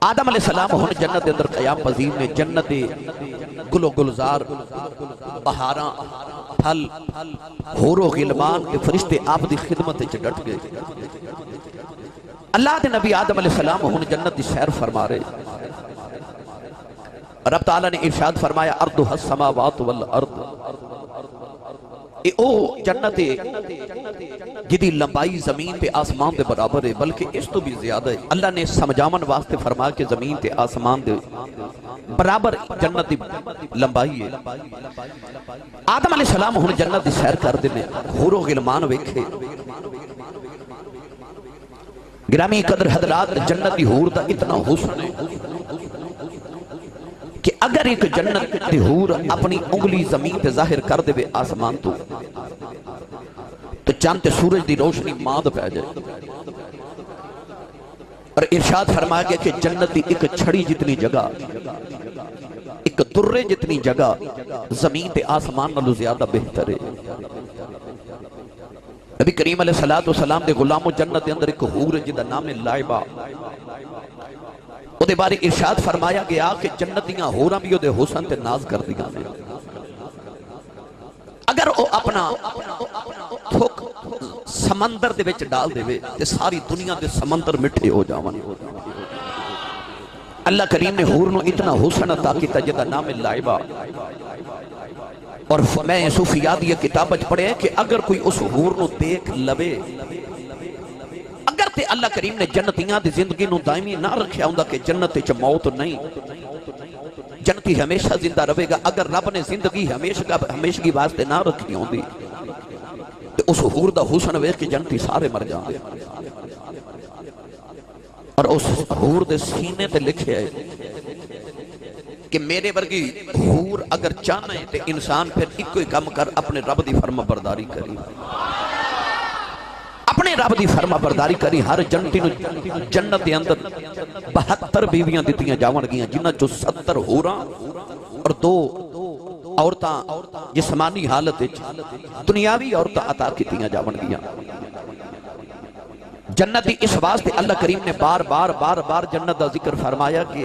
آدم علیہ السلام ہن جنت دے اندر قیام پذیر نے، جنت گل و گلزار، بہاراں، پھل، حور و غلمان کے فرشتے آپ دی خدمت وچ ڈٹ گئے۔ اللہ دے نبی آدم علیہ السلام ہن جنت دی سیر فرما رہے۔ رب تعالیٰ نے ارشاد فرمایا ارضها السماوات والارض، اے او جنت جدی لمبائی زمین تے آسمان دے برابر ہے، بلکہ اس تو بھی زیادہ ہے۔ اللہ نے سمجھاون واسطے فرمایا کہ زمین تے آسمان دے برابر جنت دی لمبائی ہے۔ آدم علیہ السلام ہن جنت دی سیر کر دے نے، حور و غلمان ویکھے۔ گرامی قدر حضرات، جنت دی حور دا اتنا حسن ہے کہ اگر ایک جنت دی حور اپنی انگلی زمین تے ظاہر کر دے آسمان تو چاند تے سورج دی روشنی ماد پہ جائے۔ اور ارشاد فرمایا گیا کہ جنت دی ایک چھڑی جتنی جگہ، ایک درے جتنی جگہ زمین تے آسمان نالو زیادہ بہتر ہے۔ نبی کریم علیہ السلام دے غلام و جنت دے اندر ایک حور جدا نام لائبہ، او دے بارے ارشاد فرمایا گیا کہ جنتیاں ہوراں بھی او دے حسن تے ناز کر دیا نے۔ اگر او اپنا تھوک سمندر دے وچ ڈال دے تے ساری دنیا دے سمندر مٹھے ہو جاون۔ اللہ کریم نے حور نو اتنا حسن عطا کیتا جدا نام لائبہ، اور میں صوفیات یہ کتاب وچ پڑھے کہ اگر کوئی اس حور نو دیکھ لوے، اگر تے اللہ کریم نے جنتیاں دی زندگی نو دائمی نہ رکھیا ہوندا کہ جنت وچ موت نہیں، جنتی ہمیشہ زندہ رہے گا، اگر رب نے زندگی ہمیشگی واسطے نہ رکھی ہوندی تو اس حور دا حسن ویکھ کے جنتی سارے مر جاندے۔ اور اس حور دے سینے تے لکھیا ہے کہ میرے ورگی حور اگر چاہنا ہے تے انسان پھر ایک کوئی کم کر، اپنے رب دی فرما برداری کری، اپنے رب دی فرما برداری کری۔ ہر جنتی نو جنت دے اندر 72 بیویاں دتیاں جاون گیاں، جنہاں چوں 70 ہوراں اور 2 عورتاں جسمانی حالت وچ دنیاوی عورتاں عطا کیتیاں جاون گیاں۔ جنت دی اس واسطے اللہ کریم نے بار بار جنت دا ذکر فرمایا کہ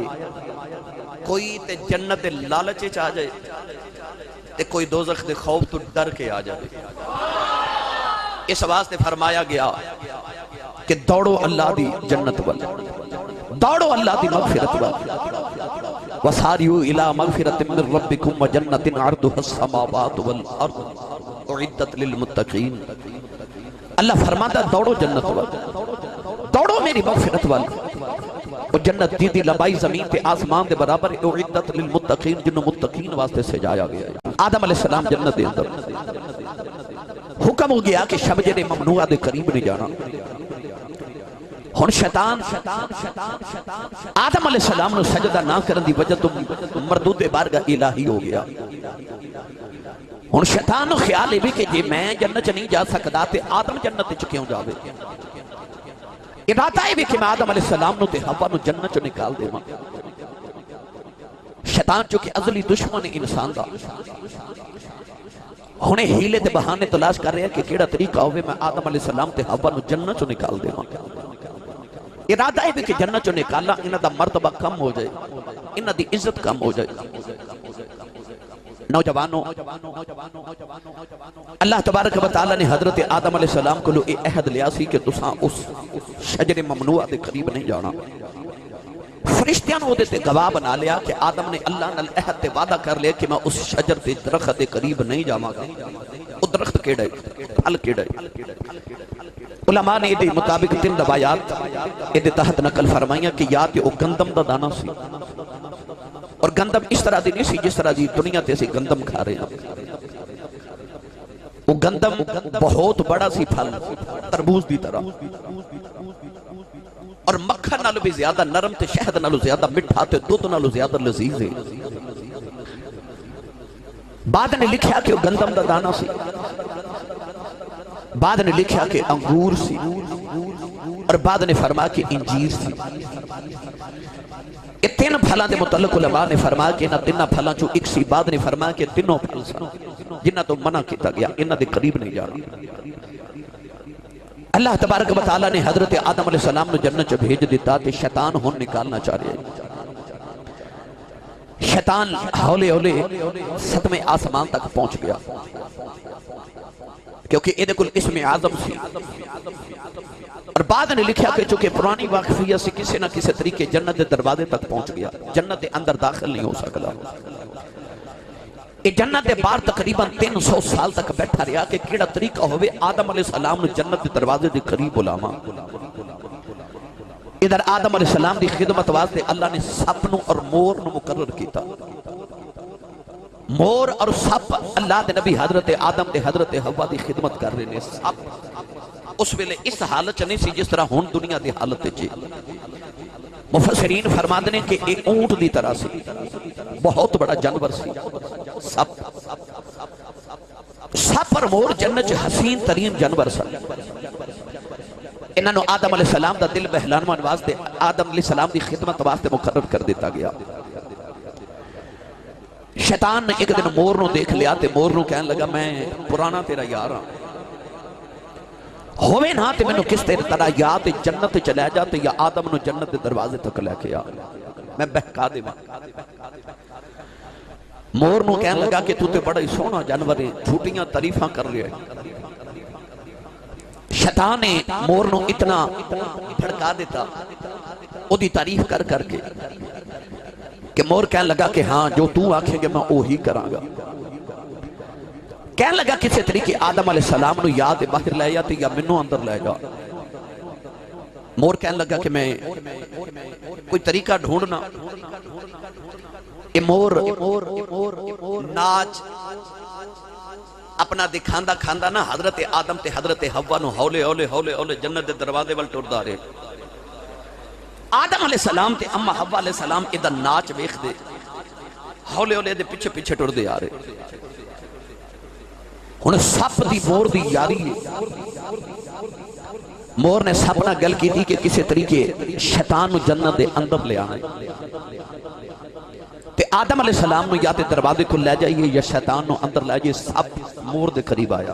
کوئی تے جنت دے لالچ وچ آ جائے تے کوئی دوزخ دے خوف تو ڈر کے آ جائے۔ اس واسطے فرمایا گیا کہ دوڑو اللہ دی جنت وال، دوڑو اللہ دی مغفرت وال، وَسَارِعُوا إِلَىٰ مَغْفِرَةٍ مِّن رَبِّكُمْ وَجَنَّةٍ عَرْضُهَا السَّمَاوَاتُ وَالْأَرْضُ أُعِدَّتْ لِلْمُتَّقِينَ۔ اللہ فرماتا دوڑو جنت وال، دوڑو میری مغفرت وال۔ وہ جنت دی لمبائی زمین تے آسمان دے برابر، اعدت للمتقین، جنہوں متقین واسطے سجایا گیا ہے۔ آدم علیہ السلام جنت دے اندر حکم ہو گیا کہ شجر ممنوعہ دے قریب نہیں جانا۔ ہن شیطان آدم علیہ السلام نو سجدہ نہ کرن دی وجہ تو مردود بارگاہ الہی ہو گیا۔ ہن شیطان نو خیال ہے بھی کہ جے میں جنت نہیں جا سکدا تے آدم جنت وچ کیوں جاوے؟ ارادہ ہے بھی کہ میں آدم علیہ السلام نو تے حوا نو جنت چوں نکال دے ماں۔ شیطان چونکہ ازلی دشمن انسان دا، ہونے ہیلے تے بہانے تلاش کر رہے ہیں کہ کیڑا طریقہ ہوئے میں آدم علیہ السلام تے حوا نو جنت چوں نکال دے ماں۔ ارادہ ہے بھی کہ جنت چوں نکالا انہاں دا مرتبہ کم ہو جائے، انہاں دی عزت کم ہو جائے۔ نوجوانوں، اللہ تبارک و تعالی نے حضرت آدم علیہ السلام کو یہ عہد لیا سی کہ تساں اس شجر ممنوعہ دے قریب نہیں جانا۔ فرشتیاں نے وہ گواہ بنا لیا کہ آدم نے اللہ نال عہد تے وعدہ کر لیا کہ میں اس شجر تے درخت دے قریب نہیں جاواں گا۔ وہ درخت کیڑا ہے؟ پھل کیڑا ہے؟ علماء نے یہ مطابق 3 روایات یہ تحت نقل فرمائیاں کہ یا کہ وہ گندم دا دانا سی، اور گندم اس طرح دی نہیں سی جس طرح دی دنیا تے سی گندم کھا رہے ہیں۔ وہ گندم بہت بڑا سی پھل، تربوز دی طرح، اور مکھن نالو بھی زیادہ نرم تے شہد نالو زیادہ مٹھا تے دودھ نالو زیادہ لذیذ ہے۔ بعد نے لکھیا کہ وہ گندم دا دانا سی، بعد نے لکھیا کہ انگور سی، اور بعد نے فرمایا کہ انجیر سی۔ یہ 3 پھلاں دے متعلق علماء نے فرمایا کہ انہاں 3 پھلاں چوں ایک سی، بعد نے فرمایا کہ تینوں پھل سن جنہاں تو منع کیتا گیا، انہاں دے قریب نہیں جانا۔ اللہ تبارک و تعالی نے حضرت آدم علیہ السلام نے جنت چ بھیج دیتا تے شیطان ہن نکالنا چاہ رہے ہیں۔ شیطان ہولے ہولے ستویں آسمان تک پہنچ گیا، کیونکہ یہ کل اسم اعظم سی، اور بعد نے لکھا کہ چونکہ پرانی واقفیہ سے کسی نہ کسی طریقے جنت دے دروازے تک پہنچ گیا، جنت دے اندر داخل نہیں ہو سکتا۔ یہ جنت دے باہر تقریباً 300 سال تک بیٹھا رہا کہ کیڑا طریقہ ہوئے آدم علیہ السلام نے جنت دے دروازے دے قریب بلاما۔ ادھر آدم علیہ السلام دی خدمت واسطے اللہ نے سپ نو اور مور نو مقرر کیتا۔ مور اور سپ اللہ دے نبی حضرت آدم دے حضرت حوا دی خدمت کر رہے ہیں۔ سپ اس ویلے اس حالت نہیں سی جس طرح ہون دنیا دی حالت جی۔ مفسرین فرماتے ہیں کہ ایک اونٹ دی طرح سی، بہت بڑا جانور سی سپ۔ سپ اور مور جنت حسین ترین جانور سی۔ انہوں نے آدم علیہ السلام دا دل بہلانوان واسطے آدم علیہ السلام دی خدمت واسطے مقرر کر دیتا گیا۔ شیطان نے ایک دن مور نو دیکھ لیا تے مور نو کہنے لگا میں پرانا تیرا یار ہاں، ہوئے نا تے میں نو کس تیرے طرح یا تے جنت چلے جاتے یا آدم نو جنت دے دروازے تک لے کے آ، میں بہکا دے ماں۔ مور نو کہنے لگا کہ تو تے بڑا ہی سونا جانور ہے، جھوٹیاں تعریفاں کر رہے ہیں۔ شیطان نے مور نو اتنا بھڑکا دیتا او دی تعریف کر کر کے کہ مور کہنے لگا کہ ہاں جو تو آکھیں گے میں وہی کراں گا۔ کہنے لگا کسی طریقے آدم علیہ السلام نو یاد باہر لے جاتے یا منو اندر لے جا۔ مور کہنے لگا کہ میں کوئی طریقہ ڈھونڈنا۔ مور ناچ اپنا دکھاندہ کھاندہ نا حضرت آدم تے حضرت حوا نو ہولے ہولے ہولے ہولے جنت دے دروازے وال ٹردا رہے۔ آدم علیہ السلام تے اما حوا علیہ السلام ادھر ناچ ویکھ دے ہولے ہولے دے پیچھے پیچھے ٹردے آ رہے۔ ہن سپ دی مور دی یاری ہے۔ مور نے سپ نال گل کیتی کہ کسی طریقے شیطان نو جنت دے اندر لے آنا ہے تے آدم علیہ السلام نو یا تے دروازے کو لے جائیے یا شیطان نو اندر لے جائیے۔ سپ مور دے قریب آیا،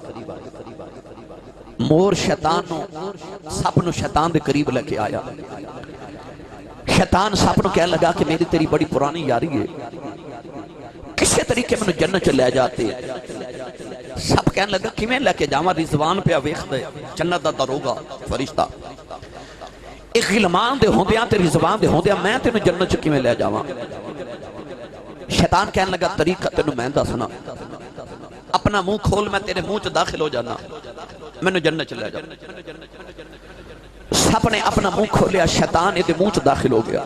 مور شیطان نو سپ نو شیطان دے قریب لے کے آیا۔ شیطان سپ نو کہنے لگا کہ میری تیری بڑی پرانی یاری ہے، کسی طریقے میں جنت چ لے جاتے۔ سپ کہنے لگا کیویں لے کے جاواں، رضوان پہ ویکھ دے جنت دا دروگا فرشتہ، ایک غلمان دے ہوندیاں تے رضوان دے ہوندیاں میں تینوں جنت چ کیویں لے جاواں۔ شیطان کہنے لگا طریقہ تینوں میں دسنا، اپنا منہ کھول میں تیرے منہ چ داخل ہو جانا، مینوں جنت چ لے جا۔ سپ نے اپنا منہ کھولیا، شیطان ادھے منہ چ داخل ہو گیا۔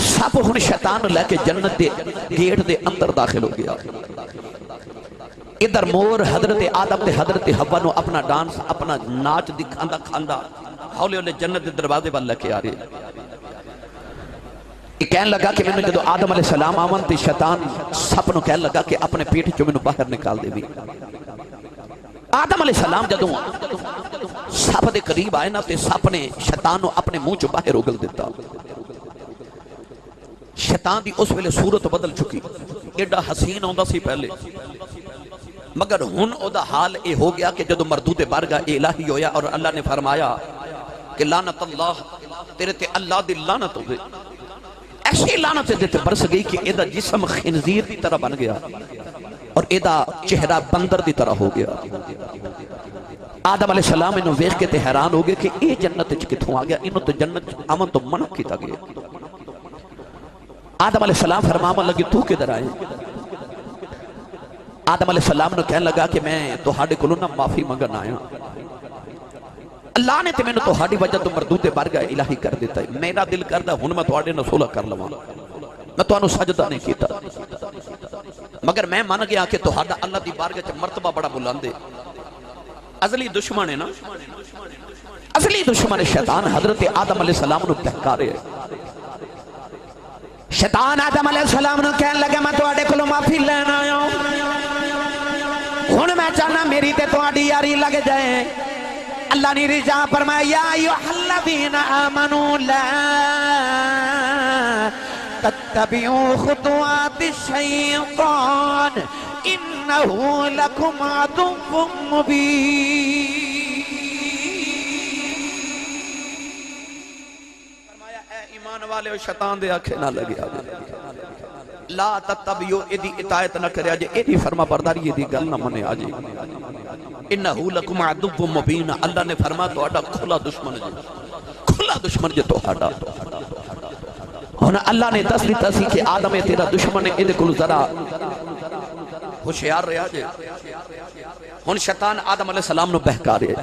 سپ ہن شیطان لے کے جنت دے گیٹ دے اندر داخل ہو گیا۔ ادھر مور حضرت آدم تے حضرت حوا نو اپنا ڈانس اپنا ناچ دکھاندہ کھاندہ ہولے ہولے جنت دے دروازے وال لے کے آ رہے۔ کہنے لگا کہ میں نے جدو آدم علیہ السلام آمن تے شیطان سپ نو کہنے لگا کہ اپنے پیٹ چو میں باہر نکال دے بھی۔ آدم علیہ السلام جدو سپ دے قریب آئے نا تے سپ نے شیطان نو اپنے منہ چو باہر اگل دیتا۔ شیطان دی اس ویلے صورت بدل چکی، ایڈا حسین ہوندہ سی پہلے، مگر ہن او دا حال اے ہو گیا کہ جدو مردود بارگاہ الہی ہویا اور اللہ نے فرمایا کہ لعنت اللہ تیرے تے اللہ دی لعنت ہو گئی، ایسی لعنت دیتے برس گئی کہ ایدہ جسم خنزیر دی طرح بن گیا اور ایدہ چہرہ بندر دی طرح ہو گیا۔ آدم علیہ السلام انہوں ویخ کے تے حیران ہو گئے کہ اے جنت کتھوں آ گیا، انہوں تو جنت امن تو منع کیتا گیا۔ آدم علیہ السلام فرماما لگی تو کدھر آئے؟ آدم علیہ السلام نے کہنے لگا کہ میں تو ہاڑے کلو نا معافی مگن آیا، اللہ نے تے میں نے تو ہاڑی وجہ تو مردود بارگاہ الہی کر دیتا ہے، میرا دل کردہ ہن میں تو ہاڑے نصولہ کر لواں، میں تو انہوں سجدہ نہیں کیتا، مگر میں مان گیا کہ تو ہاڑا اللہ دی بارگاہ چا مرتبہ بڑا بلاندے۔ ازلی دشمن ہے نا، ازلی دشمن شیطان حضرت آدم علیہ السلام نے بہکا رہے ہیں۔ شیطان آدم علیہ السلام نے کہنے لگا میں تو آڑے کلو معافی لینا آیا ہوں، ہن میں چاہنا میری تے تو آڑی یاری لگ جائے۔ اللہ نے رجا فرمایا یا ایھا الذین آمنوا لا تتبعوا خطوات الشیطان انہ لکم عدو مبین۔ فرمایا اے ایمان والے شیطان دے آنکھیں نہ لگیا لا تتبعوا ایدی اطاعت نہ کریا جے ایدی فرما برداری ایدی گل نہ منے آجے انہو لکم عدو مبین اللہ نے فرما تو آڈا کھلا دشمن جے تو آڈا ہونا اللہ نے تسی کہ آدم ہے تیرا دشمن ہے ایدے کل ذرا ہوشیار رہا جے ہن شیطان آدم علیہ السلام نو بہکا رہے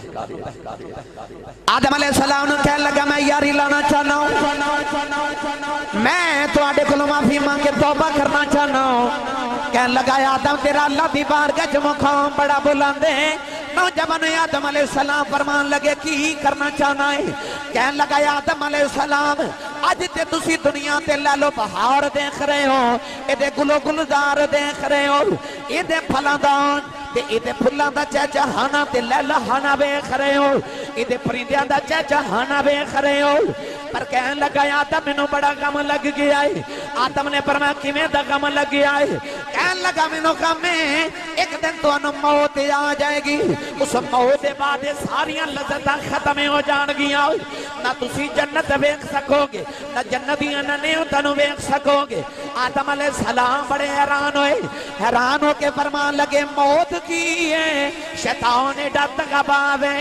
آدم علیہ السلام نو کہنے لگا میں یاری لانا چاہنا ہوں میں تو آڈے کلو معافی مانگ کے توبہ کرنا چاہنا ہوں کہنے لگا آدم تیرا اللہ دی بارگاہ جو مقام بڑا بلند ہے نوجوان آدم علیہ السلام فرمان لگے کی کرنا چاہنا ہے کہنے لگا آدم علیہ السلام آج تے تسی دنیا تے لالو بہار دیکھ رہے ہو ایدے گلو گلزار دیکھ رہے ہو ایدے پھلادان تے ایدے پھلاں دا چہچہانا تے لہلانا بیخ رہے ہو ایدے پریندیاں دا چہچہانا بیخ رہے ہو پر کہنے لگا آدم میں نو بڑا غم لگ گیا ہے آدم نے فرمایا کیویں دا غم لگ گیا ہے کہنے لگا میں نو غم ہے ایک دن تو انو موت آ جائے گی اس موت دے بعد ساریاں لذتاں ختم ہو جان گیا نہ تسی جنت بیخ سکو گے نہ جنتیاں نہ نیوتنو بیخ سکو گے آدم علیہ السلام بڑے حیران ہو کے فرمان لگے موت کی ہے شیطان ڈٹ گباوے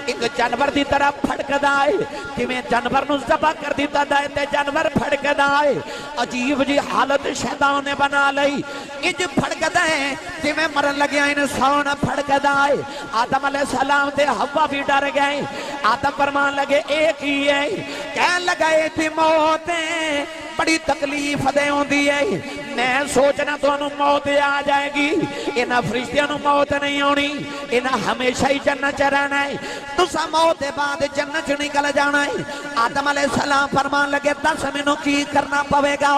ایک جانور دی طرح پھڑک دائے تمہیں جانور نو ذبح کر دیتا دائے تے جانور پھڑک دائے عجیب جی حالت شیطان نے بنا لئی اج پھڑک دائے تمہیں مرن لگیا انسان پھڑک دائے آدم علیہ السلام تے حوا بھی ڈر گئے آدم فرمان لگے ایک ہی ہے کہنے لگا ایتی موتیں بڑی تکلیف دے ہوں دیئے میں سوچنا تو انہوں موت آ جائے گی انہاں فرشتیاں نو موت نہیں ہونی انہاں ہمیشہ ہی جنت چرانا ہے تسا موت بعد جنت نکل جانا ہے آدم علیہ السلام فرمان لگے دس منو کی کرنا پوے گا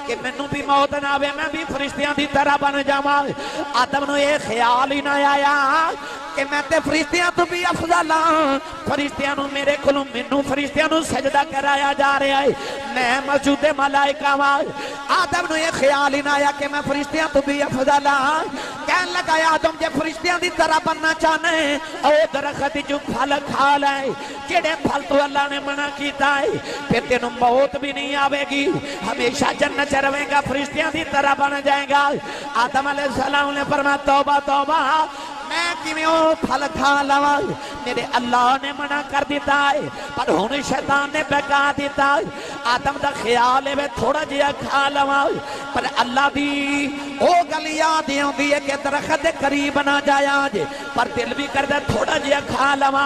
کہ منو بھی موت نہ آوے میں بھی فرشتیاں دی طرح بن جاواں آدم نو یہ خیال ہی نہ آیا کہ میں تے فرشتیاں تو بھی افضل ہاں فرشتیاں نو میرے کلوں منو فرشتیاں نو سجدہ کرایا جا رہا ہے میں موجود ملائکہ وہاں آدم نو یہ خیال ہی نہ آیا کہ میں فرشتیاں تو بھی افضل ہاں کہنے لگا آدم جے فرشتیاں دی طرح بننا چاہنے او درخت جو پھل کھا لائے جڑے پھل تو اللہ نے منع کیتا ہے پھر تینوں موت بھی نہیں آوے گی ہمیشہ جنت چ رہے گا فرشتیاں دی طرح بن جائے گا آدم علیہ السلام نے فرمایا توبہ توبہ میں کیوں پھل کھا لوا میرے اللہ نے منع کر دیتا ہے پر ہن شیطان نے بہکا دیتا ہے آدم دا خیال ہے میں تھوڑا جیا کھا لوا پر اللہ دی او گل یاد آندی ہے کہ درخت دے قریب نہ جایا جے پر دل بھی کردا تھوڑا جیا کھا لوا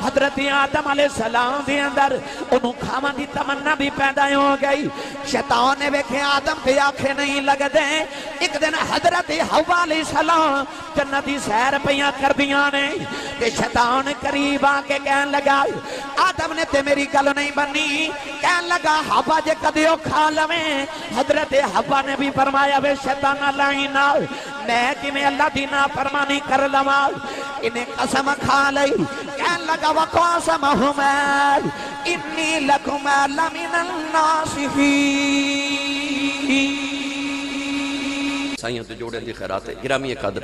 حضرت آدم علیہ السلام دے اندر انہوں کھاواں دی تمنا بھی پیدا ہو گئی شیطان نے ویکھے آدم تے آنکھیں نہیں لگدے ایک دن حضرت حوا علیہ السلام جنتی سیر پیاں کر دیاں نے کہ شیطان قریب آ کے کہن لگا آدم نے تے میری گل نہیں بنی کہن لگا حوا جے کدیو کھا لویں حضرت حوا نے بھی فرمایا وے شیطان لائنا میں کہ میں اللہ دی نافرمانی کر لواں انہیں قسم کھا لئی کہن لگا وقاسمہما انی لکما لمن الناصحین سائیاں تو جوڑے دی خیرات ہے گرامی قدر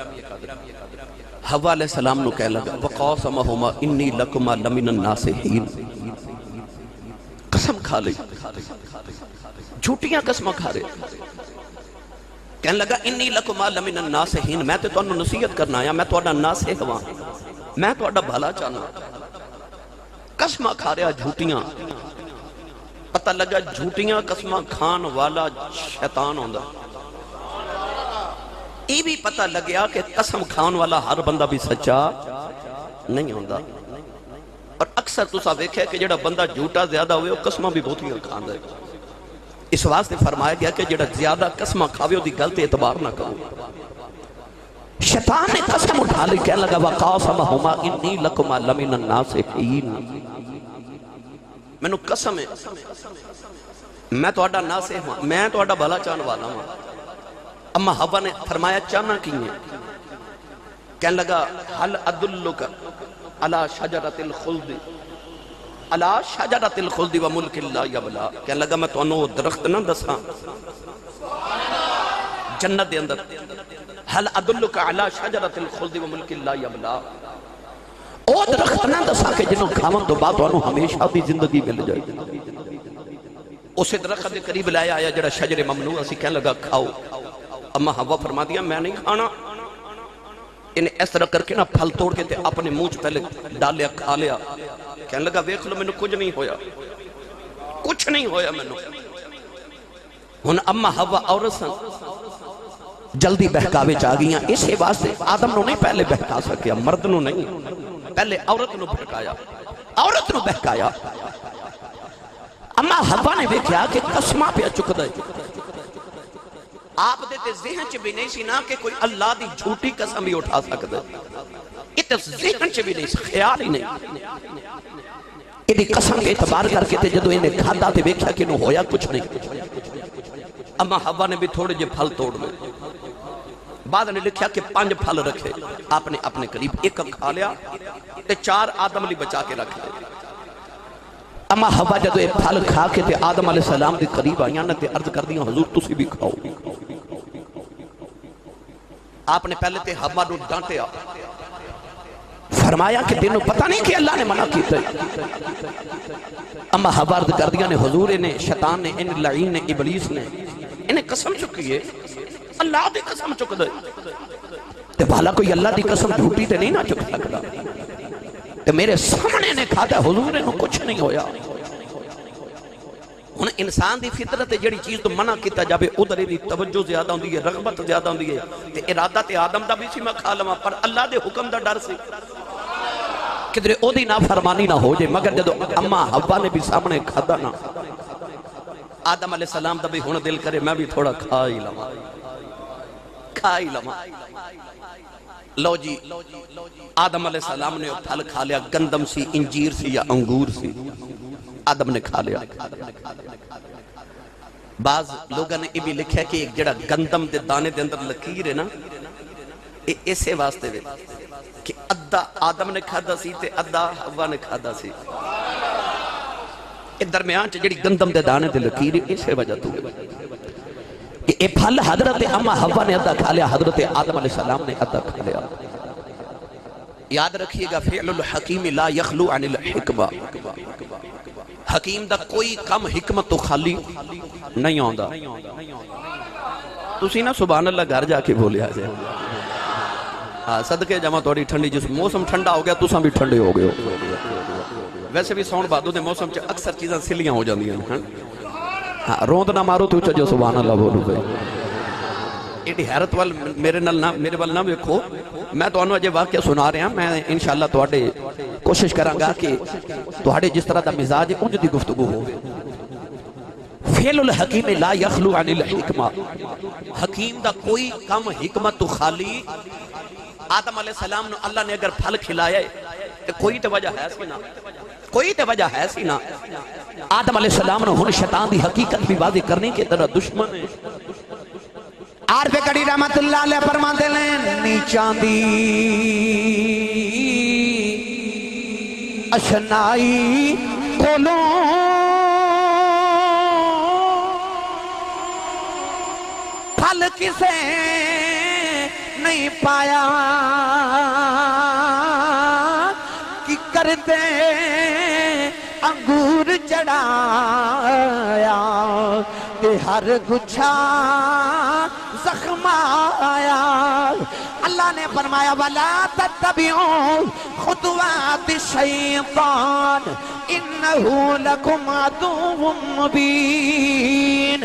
حوا علیہ السلام نو کہہ لگا وقاسمہما انی لکما لمن الناصحین قسم کھا لئی جھوٹیاں قسمہ کھا رہے کہنے لگا انی لکما لمن الناصحین میں تو انہوں نصیحت کرنا آیا میں تو اڈا ناصح ہوا میں تو اڈا بھلا چاہنا قسمہ کھا رہا جھوٹیاں پتہ لگا جھوٹیاں قسمہ کھان والا شیطان ہوندہ یہ بھی پتہ لگیا کہ قسم کھان والا ہر بندہ بھی سچا نہیں ہوندہ اور اکثر تو سا ویکھے کہ جڑا بندہ جھوٹا زیادہ ہوئے وہ قسمہ بھی بہت ہی کھان دے اس واسطے فرمایا گیا کہ جڑا زیادہ قسمہ کھاوے دی غلط اعتبار نہ کرو شیطان نے قسم اٹھا لی کہنے لگا وقاسمہما انی لکما لمن الناصحین میں نو قسم ہے میں تو اڈا ناصح ہوں میں تو اڈا بھلا چاہنے والا ہوں اما حوا نے فرمایا چاہنا کی ہے کہنے لگا حل ادلک علی شجرت الخلد علی شجرت الخلد و ملک اللہ یبلا کہنے لگا میں تو انہوں درخت نہ دساں جنت دے اندر حل ادلک علی شجرت الخلد و ملک اللہ یبلا او درخت نہ دساں کہ جنہوں کھاون تو بعد انہوں ہمیشہ دی زندگی مل جائے اسے درخت کے قریب لایا آیا جڑا شجر ممنوع اسی کہنے لگا کھاؤ. اما حوا فرما دیا میں نہیں کھانا. انہیں اس طرح کر کے نا پھل توڑ کے تے اپنے منہ پہلے ڈالیا کھا لیا. کہنے لگا ویکھ لو مینوں کچھ نہیں ہویا, کچھ نہیں ہویا مینوں. ہن اما حوا عورت سن جلدی بہکاوے چ آ گئیاں. اسے واسطے آدم نو نہیں پہلے بہکا سکیا, مرد نو نہیں, پہلے عورت نو بہکایا, عورت نو بہکایا. اما حوا نے ویکھیا کہ قسماں پہ چکدا ہے. آپ دے تے ذہن چ بھی نہیں سی نا کہ کوئی اللہ دی جھوٹی قسم بھی اٹھا سکدا ہے. تے ذہن چ بھی نہیں سی, خیال ہی نہیں. ایدی قسم کے اعتبار کر کے تے جدو انہیں کھادا تے ویکھیا کہ انہوں ہویا کچھ نہیں. اما حوا نے بھی تھوڑے جے پھل توڑ لے. بعد نے لکھیا کہ 5 پھل رکھے آپ نے اپنے قریب, ایک کھا لیا تے 4 آدم لی بچا کے رکھ لے. اما حوا جدو ایک پھل کھا کے تے آدم علیہ السلام دے قریب آئیاں نا تے عرض کر دیا حضور تسی بھی کھاؤ. آپ نے پہلے تے حوا نو ڈانٹیا, فرمایا کہ تینوں پتہ نہیں کہ اللہ نے منع کیتا ہے. اما حوا عرض کر دیا نے حضور انہیں شیطان نے, انہیں لعین نے, ابلیس نے انہیں قسم چکی ہے, اللہ دی قسم چک دے. تے بھالا کوئی اللہ دی قسم جھوٹی تے نہیں نہ چک سکتا. تے میرے سامنے نے کھاتا حضور انہوں کچھ نہیں ہویا. ہن انسان دی فطرت جڑی چیز تو منع کیتا جاوے ادھر دی توجہ زیادہ ہوندی ہے, رغبت زیادہ ہوندی ہے. تے ارادہ تے آدم دا بھی سی میں کھا لواں, پر اللہ دے حکم دا ڈر سی کدھر او دی نافرمانی نہ ہو جائے. مگر جدو اما حوا نے بھی سامنے کھادا نا, آدم علیہ السلام دا بھی ہن دل کرے میں بھی تھوڑا کھا ہی لواں, کھا ہی لواں. لو جی آدم علیہ السلام نے پھل کھا لیا. گندم سی, انجیر سی یا انگور سی, آدم نے کھا لیا. بعض لوگوں نے یہ بھی لکھا کہ ایک جڑا گندم دے دانے دے اندر لکیر ہے نا, اسے واسطے وے کہ ادھا آدم نے کھادا سی تے ادھا حوا نے کھادا سی. اس درمیان جڑی گندم دے دانے دے لکیر ہے, اسے وجہ تو کہ اے پھل حضرت اما حوا نے ادھا کھا لیا, حضرت آدم علیہ السلام نے ادھا کھا لیا. یاد رکھیے گا فعل الحکیم لا یخلو عن الحکمہ. حکیم دا کوئی کم حکمت تو خالی نہیں ہوندا. تسی نا سبحان اللہ گھر جا کے بولیا جائے. صدقے جمع توڑی ٹھنڈی, جس موسم ٹھنڈا ہو گیا تساں بھی ٹھنڈے ہو گئے ہو. ویسے بھی سون بادو دے موسم چ اکثر چیزاں سلیاں ہو جاندی ہیں. ہاں روند نہ مارو تو جو سبحان اللہ بولو بھائی. ایڈی حیرت وال میرے وال نہ ویکھو, میں تو انہوں اجے واقعہ سنا رہا ہوں. میں انشاءاللہ تواڈے کوشش کراں گا کہ تواڈے جس طرح دا مزاج ہے انج دی گفتگو ہوے. فعل الحکیم لا یخلو عن الحکمہ. حکیم دا کوئی کم حکمت تو خالی. آدم علیہ السلام نے اللہ نے اگر پھل کھلایا ہے تو کوئی تو وجہ ہے سی نا, کوئی تو وجہ ہے سی نا. آدم علیہ السلام نے ہن شیطان دی حقیقت بھی واضح کرنے کے طرح دشمن ہے. عارف کڑی رحمت اللہ علیہ فرماتے ہیں نیچاں دی اشنائی کھولو پھل کسے نہیں پایا کہ کرتے انگور چڑھایا تے ہر گچھا زخم آیا. اللہ نے فرمایا وَلَا تَتَّبِعُوا خُطُوَاتِ الشَّيْطَانِ إِنَّهُ لَكُمْ عَدُوٌّ مُبِينٌ.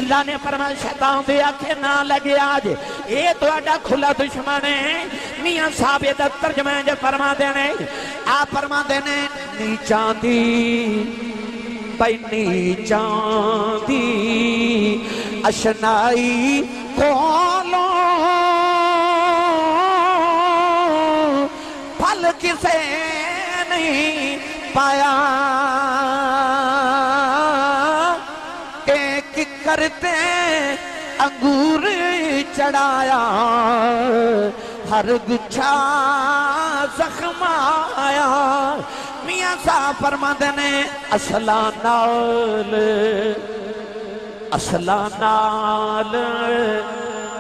اللہ نے فرمایا شیطان دے آنکھیں نہ لگے آج, اے تو اڈا کھلا دشمن ہے. میاں صاحب دا ترجمہ جو فرما دینے, آپ فرما دینے نیچاں دی بھائی نیچاں دی اشنائی کھولو پھل کسے نہیں پایا ایک کرتے انگور چڑھایا ہر گچھا زخم آیا. میاں صاحب فرماتے نے اصلا نال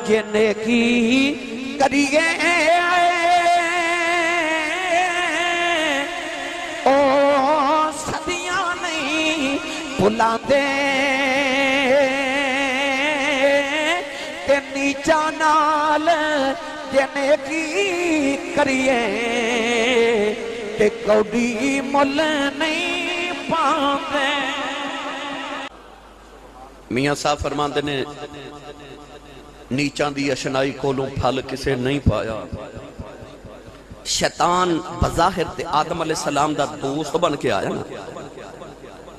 جنے کی کریے او صدیاں نہیں بھلاندے چانال جنے کی کریے تے کوڈی مل نہیں پاندے۔ میاں صاحب فرماندے نے نیچاں دی اشنائی کولوں پھل کسے نہیں پایا۔ شیطان بظاہر تے آدم علیہ السلام دا دوست بن کے آیا نا،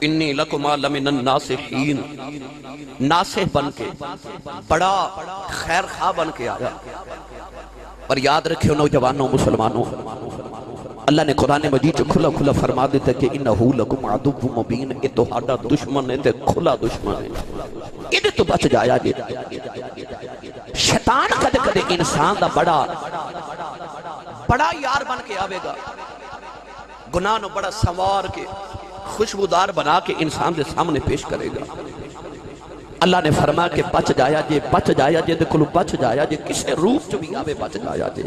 انی لکما لمن الناصحین، ناصح بن کے بڑا خیر خواہ بن کے آیا۔ پر یاد رکھیو نوجوانوں مسلمانوں، اللہ نے قرآن مجید کھلا کھلا فرما دیتا کہ انہو لکم عدو مبین، یہ تو ہاڈا دشمن ہے تے کھلا دشمن ہے، یہ تو بچ جایا جی۔ شیطان کدے کدے انسان دا بڑا یار بن کے آوے گا، گناہ نو بڑا سنوار کے خوشبودار بنا کے انسان دے سامنے پیش کرے گا۔ اللہ نے فرمایا کہ بچ جایا جے دے کلو بچ جایا جے، کسے روپ جو بھی آوے بچ جایا جے۔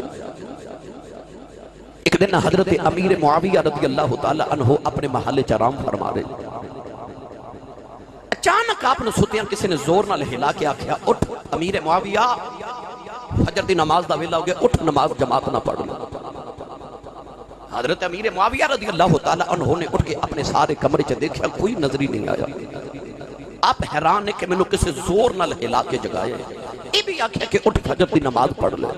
ایک دن حضرت امیر معاویہ رضی اللہ تعالی عنہ اپنے محل چرام فرما رہے، اچانک آپ نے ستیاں کسی نے زور نہ ہلا کے آکھیا اٹھ امیر معاویہ، فجر دی نماز دا ویلا ہو گیا، اٹھ نماز جماعت نہ پڑھ لو۔ حضرت امیر معاویہ رضی اللہ تعالی عنہ نے اٹھ کے اپنے سارے کمرے چ دیکھا، کوئی نظری نہیں آیا۔ آپ حیران ہے کہ میں نے کسی زور نہ ہلا کے جگائے، یہ بھی آکھیا کہ اٹھ فجر دی نماز پڑھ لے۔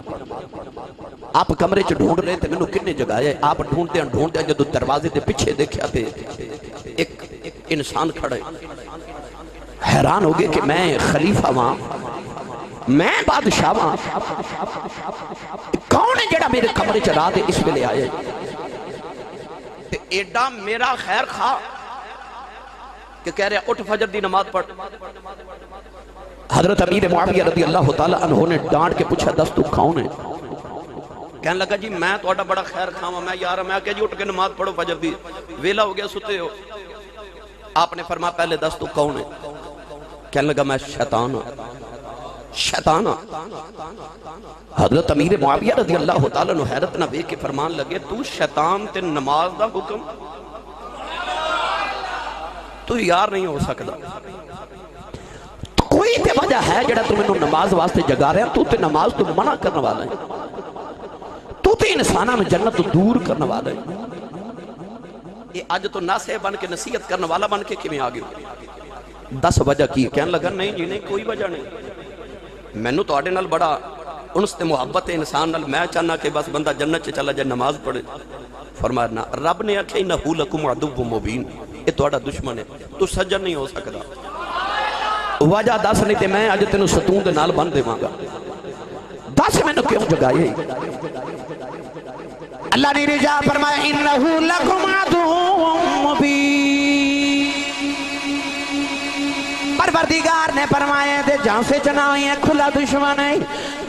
آپ کمرے چ ڈھونڈ رہے تھے، میں نے کنے جگائے، آپ ڈھونڈتے جدو دروازے دے پیچھے دیکھا تے ایک انسان کھڑے، حیران ہو گئے کہ میں خلیفہ وہاں، میں بادشاہ وہاں، کون ہے جڑا میرے کمرے چ رات اس ویلے آئے؟ ایڈا میرا خیر خواہ کہ کہہ رہے اٹھ فجر دی نماز پڑھ۔ حضرت امیر معاویہ رضی اللہ تعالی عنہ نے ڈانٹ کے پوچھا دس تو کون ہے؟ کہنے لگا جی میں تہاڈا بڑا خیر خواہ، میں یار میں کہ جی اٹھ کے نماز پڑھو فجر دی، ویلا ہو گیا ستے ہو۔ آپ نے فرمایا پہلے دس تو کون ہے؟ کہنے لگا میں شیطان ہوں۔ شیطان حضرت امیر معاویہ رضی اللہ تعالی عنہ حیرت نہ بے کے فرمان لگے تو شیطان تے نماز دا حکم، تو یار نہیں ہو سکتا، کوئی تے وجہ ہے جڑا تم انہوں نماز واسطے جگا رہے ہیں، تو تے نماز تو منع کرنے والا ہے، تو تے انسانہ میں جنت تو دور کرنے والا ہے۔ یہ آج تو ناصح بن کے نصیحت کرنے والا بن کے کیوں آگے؟ 10 وجہ کی؟ کہنے لگا نہیں جی نہیں کوئی وجہ نہیں، مینوں تواڈے نال بڑا انس تے محبت ہے انسان نال، میں چاہنا کہ بس بندہ جنت چ چلا جائے نماز پڑھے۔ فرمایا نہ، رب نے آکھیا انہ لکم عدو مبین، یہ تہاڈا دشمن ہے، تو سجن نہیں ہو سکتا۔ وجہ دس نہیں تے میں اج تینوں ستون دے نال بن دیواں گا، دس مینوں کیوں جگائے؟ اللہ نے رجا فرمایا انہ لکم عدو مبین، پروردگار نے فرمایا دے جان سے چنائی ہے کھلا دشمن ہے۔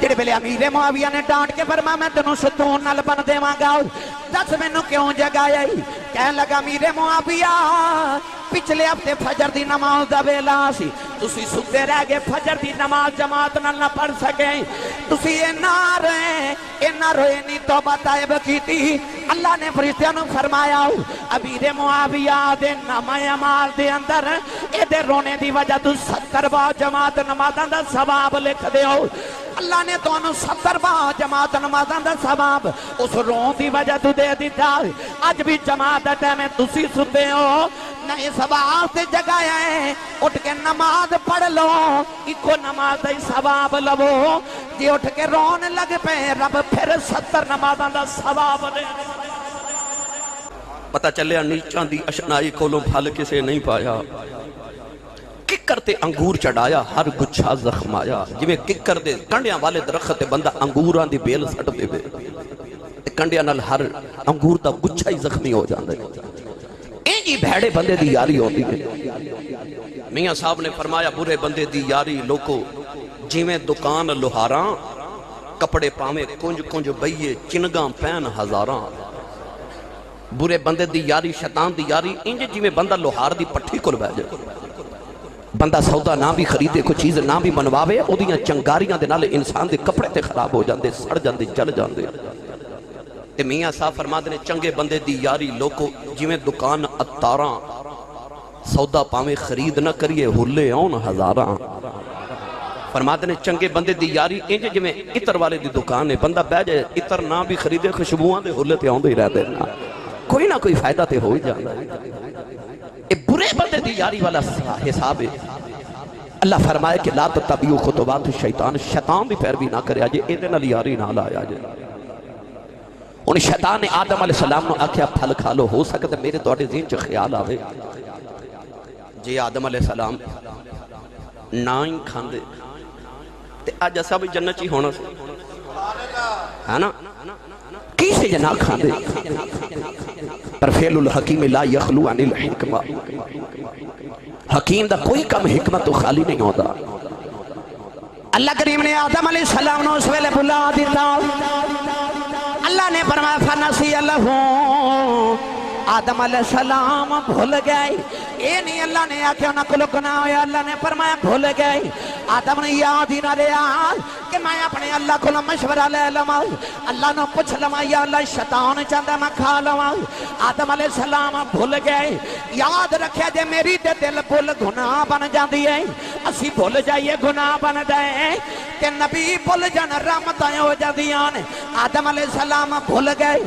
جڑے بلے امیر معاویہ نے ڈانٹ کے فرمایا میں تینوں ستون نال بن دیواں گا، دس مینوں کیوں جگایا؟ کہنے لگا امیر معاویہ پچھلے ہفتے فجر دی نماز دا ویلا سی، تسی ستے رہ گئے، فجر دی نماز جماعت نال نہ پڑھ سکے، تسی اے نہ روئے نہیں توبہ طائب کیتی۔ اللہ نے فرشتیاں نوں فرمایا امیر معاویہ دے نامہ اعمال دے اندر اے دے رونے دی وجہ تو 70 بار جماعت نمازاں دا ثواب لکھ دیو۔ اللہ نے تو انہوں 70 بار جماعت نمازاں دا ثواب اس رون دی وجہ تو دے دیتا۔ آج بھی جماعت دا ٹائم تسی ستے ہو، نئے سواب سے جگایا ہے، اٹھ کے نماز پڑھ لو، ایکو نماز دے ثواب لو، جی اٹھ کے رون لگ پہ رب پھر 70 نمازاں دا ثواب دے۔ پتہ چلیا نیچاں دی اشنائی کولوں پھل کسے نہیں پایا، ککر تے انگور چڑھایا ہر گچھا زخم آیا۔ جویں ککر دے کنڈیاں والے درخت تے بندہ انگوراں دی بیل سٹ دے وے، کنڈیاں نال ہر انگور دا گچھا ہی زخمی ہو جاندا ہے۔ جی بھیڑے بندے دی یاری ہوتی ہے۔ میاں صاحب نے فرمایا برے بندے دی یاری لوکو جیویں دکان لوہاراں، کپڑے پاویں کنج کنج بئیے چنگاں پین ہزاراں۔ برے بندے دی یاری شیطان دی یاری انج جیویں بندہ لوہار دی پٹھی کول بیٹھ جائے، بندہ سودا نہ بھی خریدے کوئی چیز نہ بھی بنواوے، اودیاں چنگاریاں دے نال انسان دے کپڑے تے خراب ہو جاندے، سڑ جاندے، جل جاندے۔ تے میاں صاحب فرماتے نے چنگے بندے دی یاری لوکو جویں دکان اتاراں، سودا پاویں خرید نہ کریے ہلے آن ہزاراں۔ فرماتے نے چنگے بندے دی یاری انج جویں عطر والے دی دکان ہے، بندہ بہ جائے عطر نہ بھی خریدے خوشبوؤں دے ہلے تے آوندے ہی رہتے نا، کوئی نہ کوئی فائدہ تے ہو ہی جاندا ہے۔ اے برے بندے دی یاری والا حساب ہے۔ اللہ فرمائے کہ لا تتبعوا خطوات الشیطان، شیطان دی پیروی نہ کریا جے، اے دے نال یاری نہ لایا جے۔ ان شیطان نے آدم علیہ السلام نو آکھیا پھل کھا لو، ہو سکتا میرے تواڈے ذہن چ خیال آوے جے آدم علیہ السلام نہ ہی کھاندے تے اج اساں بھی جنت ہی ہونا سی، ہے نا؟ کی سے جے نہ کھاندے؟ پر فعل الحکیم لا یخلو عن الحکمہ، حکیم دا کوئی کم حکمت تو خالی نہیں ہوتا۔ اللہ کریم نے آدم علیہ السلام نو اس ویلے بلا دیتا، اللہ نے فرمایا فنسی اللہ، آدم علیہ السلام بھول گئے، اے نہیں اللہ نے آکھیا نہ کلو گناہ ہویا، اللہ نے فرمایا بھول گئے۔ آدم نے یاد ہی نہ لیا کہ میں اپنے اللہ کو مشورہ لے لما، اللہ نے پوچھ لما یا اللہ شیطان چاہتا میں کھا لما۔ آدم علیہ السلام بھول گئے۔ یاد رکھے جے میری دے دل بھول گناہ بن جاندی ہے، اسی بھول جائیے گناہ بن جائے کہ نبی بھول جان رحمتیں ہو جاندیاں۔ آدم علیہ السلام بھول گئے،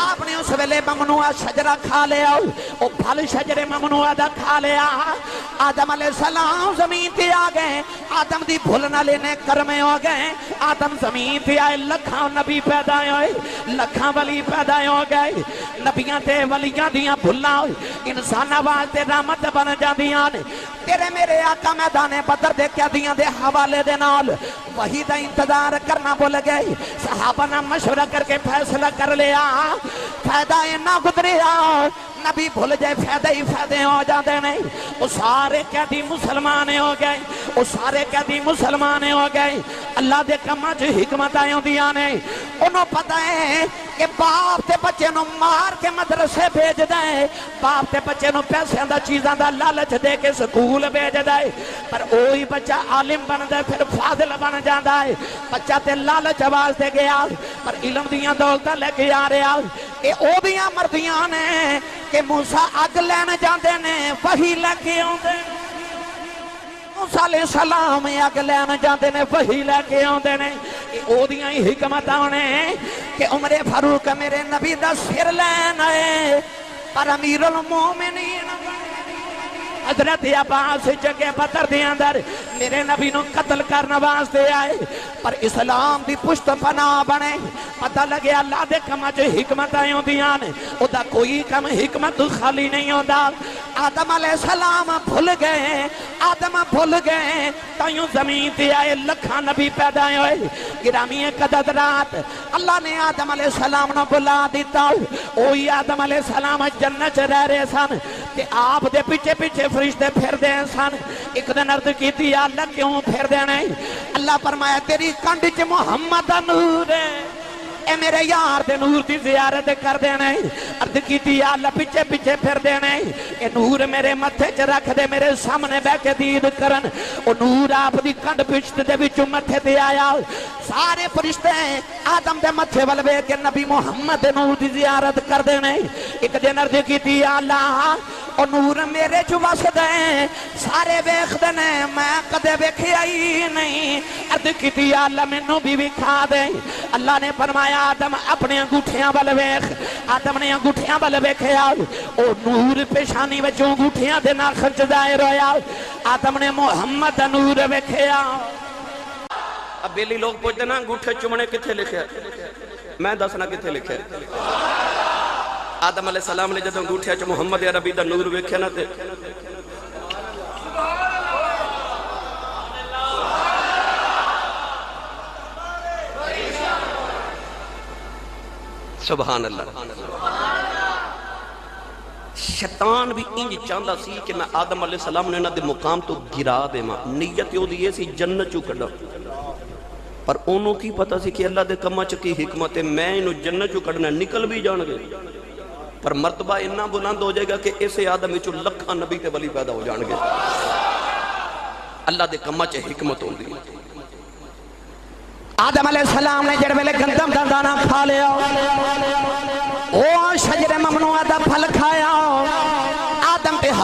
آپ نے اس ویلے ممنوع شجرہ کھا لیا، وہ پھل شجرے ممنوع دا کھا لیا۔ آدم علیہ السلام زمین تے آ گئے، آدم دی بھول نہ لینے کرمے ہو گئے۔ آدم زمین تے آئے، لکھاں نبی پیدا ہوئے، لکھاں ولی پیدا ہو گئے۔ نبیاں تے ولیاں دیاں بھلنا ہوئی، انسان واسطے رحمت بن جاندیاں نے۔ تیرے میرے آقا میدان بدر دے کیا دیاں دے حوالے دے نال وحی دا انتظار کرنا بھول گئے۔ صحابہ نے مشورہ کر کے فیصلہ کر لیا، فائدہ نہ گزریا، نبی بھول جائے فائدہ ہی فائدے ہو جاتے نہیں۔ وہ سارے قیدی مسلمان ہو گئے، وہ سارے قیدی مسلمان ہو گئے۔ اللہ دے کماں چ حکمت آئی ہوندیاں نے، انہوں پتہ ہے کہ باپ تے بچے نو مار کے مدرسے بھیج دے، باپ تے بچے نو پیسے دا چیزاں دا لالچ دے کے سکول بھیج دے، پر وہی بچہ عالم بن دے پھر فاضل بن جاندا ہے۔ بچہ تے لالچ آواز دے گیا پر علم دیاں دولتاں لے کے آ رہا، اے او دیاں مردیاں نے کہ موسیٰ اگ لین جاندے نے وحی لے کے آندے، موسیٰ علیہ السلام اگ لین جاندے نے وحی لے کے آندے نے۔ او دیاں ہی حکمت آنے کہ عمر فاروق میرے نبی دا سر لین آئے پر امیر المومنین حضرت عباس جگہ بدر دے اندر میرے نبی نو قتل کرنا واسطے آئے، پر اسلام دی پشت پناہ بنے۔ پتہ لگے اللہ دے کماں چ حکمت آئی ہوندیاں نے، او دا کوئی کم حکمت خالی نہیں ہوندا۔ آدم علیہ السلام بھول گئے، آدم بھول گئے، تائیوں زمین تے آئے لکھاں نبی پیدا ہوئے۔ گرامی قدر رات اللہ نے آدم علیہ السلام نو بلا دیتا، اوہی آدم علیہ السلام جنت رہ رہے سن تے آپ دے پیچھے پیچھے فرشتے پھر دے سن۔ ایک دن عرض کی تھی یا اللہ کیوں پھر دے نہیں؟ اللہ فرمایا تیری کنڈ چ محمد نور ہے، اے میرے یار دے نور دی زیارت کر دینے۔ عرض کی تھی یا اللہ پیچھے پیچھے پھر دینے، اے نور میرے متھے چ رکھ دے، میرے سامنے بہ کے دید کرن۔ او نور آپ دی کنڈ پشت دے وچوں متھے تے آیا، سارے فرشتے آدم دے متھے ول ویکھ کے نبی محمد دے نور دی زیارت کر دینے۔ ایک دن عرض کی تھی یا اللہ او نور میرے چ وسدا ہے، سارے ویکھدے نے میں کدے ویکھیا ہی نہیں۔ عرض کیتی یا اللہ مینوں بھی وکھا دے۔ اللہ نے فرمایا آدم اپنے انگوٹھیاں ول ویکھ۔ آدم نے انگوٹھیاں ول ویکھیا، او نور پیشانی وچوں انگوٹھیاں دے ناخن چ ظاہر ہویا۔ آدم نے محمد دا نور ویکھیا۔ اب بیلی لوگ پوچھتے نا انگوٹھے چومنے کتھے لکھیا، میں دسنا کتھے لکھیا۔ آدم علیہ السلام نے جدوں انگوٹھیا چ محمد عربی دا نور ویکھیا نا تے سبحان اللہ۔ شیطان بھی انج چاہتا سی کہ میں آدم علیہ السلام نے انہاں دے مقام تو گرا دے ماں، نیت یو دی سی جنت چو کڈا، پر انہوں کی پتہ سی کہ اللہ دے کماں چ کی حکمت ہے، میں انہوں جنت چو کڈنا نکل بھی جان گے، پر مرتبہ اتنا بلند ہو جائے گا کہ اسے آدم وچوں لکھاں نبی تے ولی پیدا ہو جان گے۔ اللہ دے کماں چ حکمت ہوندی ہے۔ آدم علیہ السلام نے جڑ ویلے گندم دا دانہ کھا لیا، او شجر ممنوع دا پھل کھایا، آدم پہ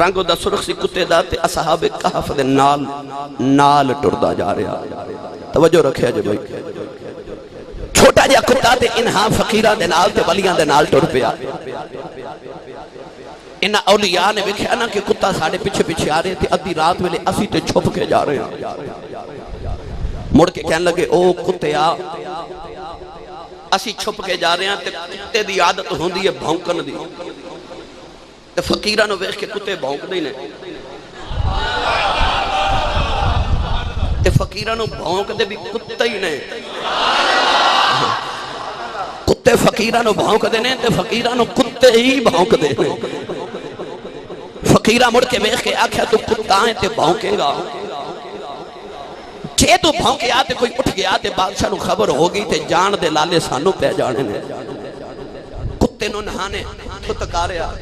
رنگ دا سرخ سی کتے دا تے اصحاب کہف دے نال ٹردا جا رہا توجہ رکھیا جو بھائی چھوٹا جا کتا تے انہاں فقیرہ دے نال تے ولیاں دے نال ٹر پیا انہاں اولیاء نے ویکھیا نا کہ کتا ساڑے پیچھے پیچھے آ رہے تھے ادھی رات ویلے اسی تے چھپ کے جا رہے ہیں مڑ کے کہنے لگے او کتے آ اسی چھپ کے جا رہے ہیں تے کتے دی عادت ہوندی ہے بھونکن دی تے فقیرہ نو ویکھ کے کتے بھونک دی نے تے فقیرہ نو بھونک دے بھی کتے ہی نے کتے فقیرہ نو بھونک دے نے تے فقیرہ نو کتے ہی بھونک دے نے فقیرہ مڑ کے ویکھ کے آکھیا تو کتا ہے تے بھونکے گا چھے تو بھونکے آتے کوئی اٹھ گیا تے بادشاہ نو خبر ہوگی تے جان دے لالے سانو پہ جانے نے کتے نو نہانے تھتکا رہا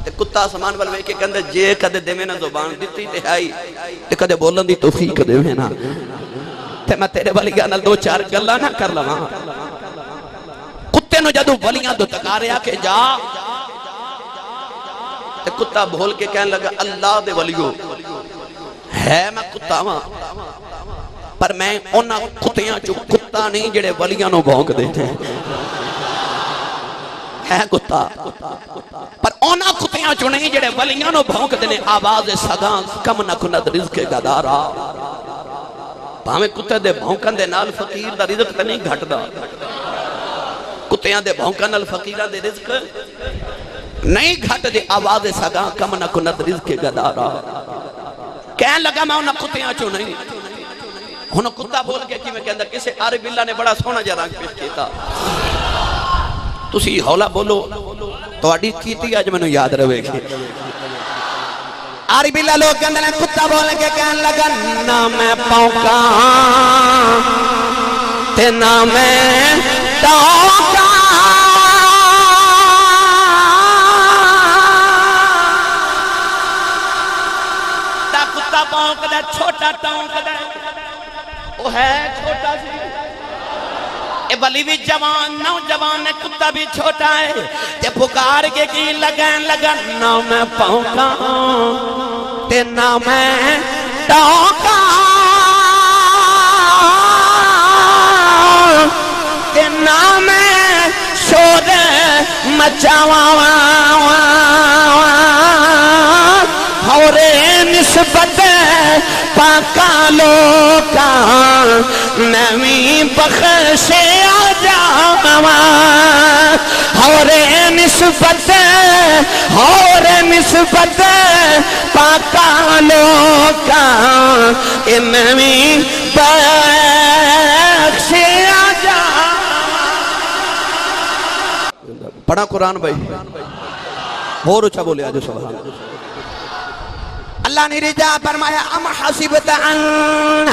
تے کتا سامان والوے کے کہندے جے کدے دے میں نہ زبان دیتی تے آئی تے کدے بولن دی توفیق دے میں نا تے میں تیرے والی گانا دو چار گلا نہ کر لواں کتے نو جدو ولیاں دو تکا رہا کہ جا تے کتا بھول کے کہنے لگا اللہ دے ولیو ہے میں کتا ہاں پر میں انہاں کتیاں جو کتا نہیں جڑے ولیاں نو بھونک دیتے ہے کتا پر انہاں کتیاں جو نہیں جڑے ولیاں نو بھونک دینے آواز سگاں کم نہ کند رزق گدارا پاہمیں کتے دے بھونکن دے نال فقیر دا رزق تے نہیں گھٹ دا کتیاں دے بھونکن نال فقیرہ دے رزق نہیں گھٹ دے آواز سگاں کم نہ کند رزق گدارا کہنے لگا میں انہاں کتیاں چو نہیں انہاں کتا بول کے کی میں کہندہ کسے عارف اللہ نے بڑا سونا جا رنگ پیش کیتا تسی ہولا بولو تو اڈی کیتی آج میں نو یاد روے گی عارف اللہ لوگ کہندے نے کتا بول کے کہنے لگا نہ میں پونکا تے نہ میں ٹونکا پونک دے چھوٹا ٹونک دے وہ ہے چھوٹا سی اے ولی بھی جوان نوجوان کتا بھی چھوٹا ہے تے پکار کے کی لگن نہ میں پونکا تے نہ میں ٹونکا تے نہ میں شور مچاواں اور نسبت پاکا لوکا نمی بخشے آجاواں اور نسبت پاکا لوکا نمی بخشے آجاواں پڑھا قرآن بھائی اور اچھا بولے آجو سبحان اللہ نے رجا فرمایا ام حسبت ان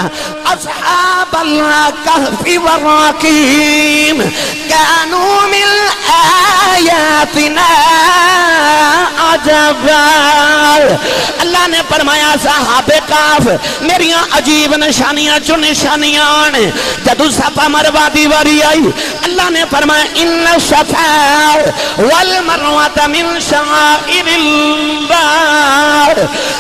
اصحاب الکہف والرقیم کانوا من آیاتنا عجبا اللہ نے فرمایا صحاب کہف میریاں عجیب نشانیاں چو نشانیاں جدو صفا مروہ دی واری آئی اللہ نے فرمایا ان صفا والمروہ من شعائر اللہ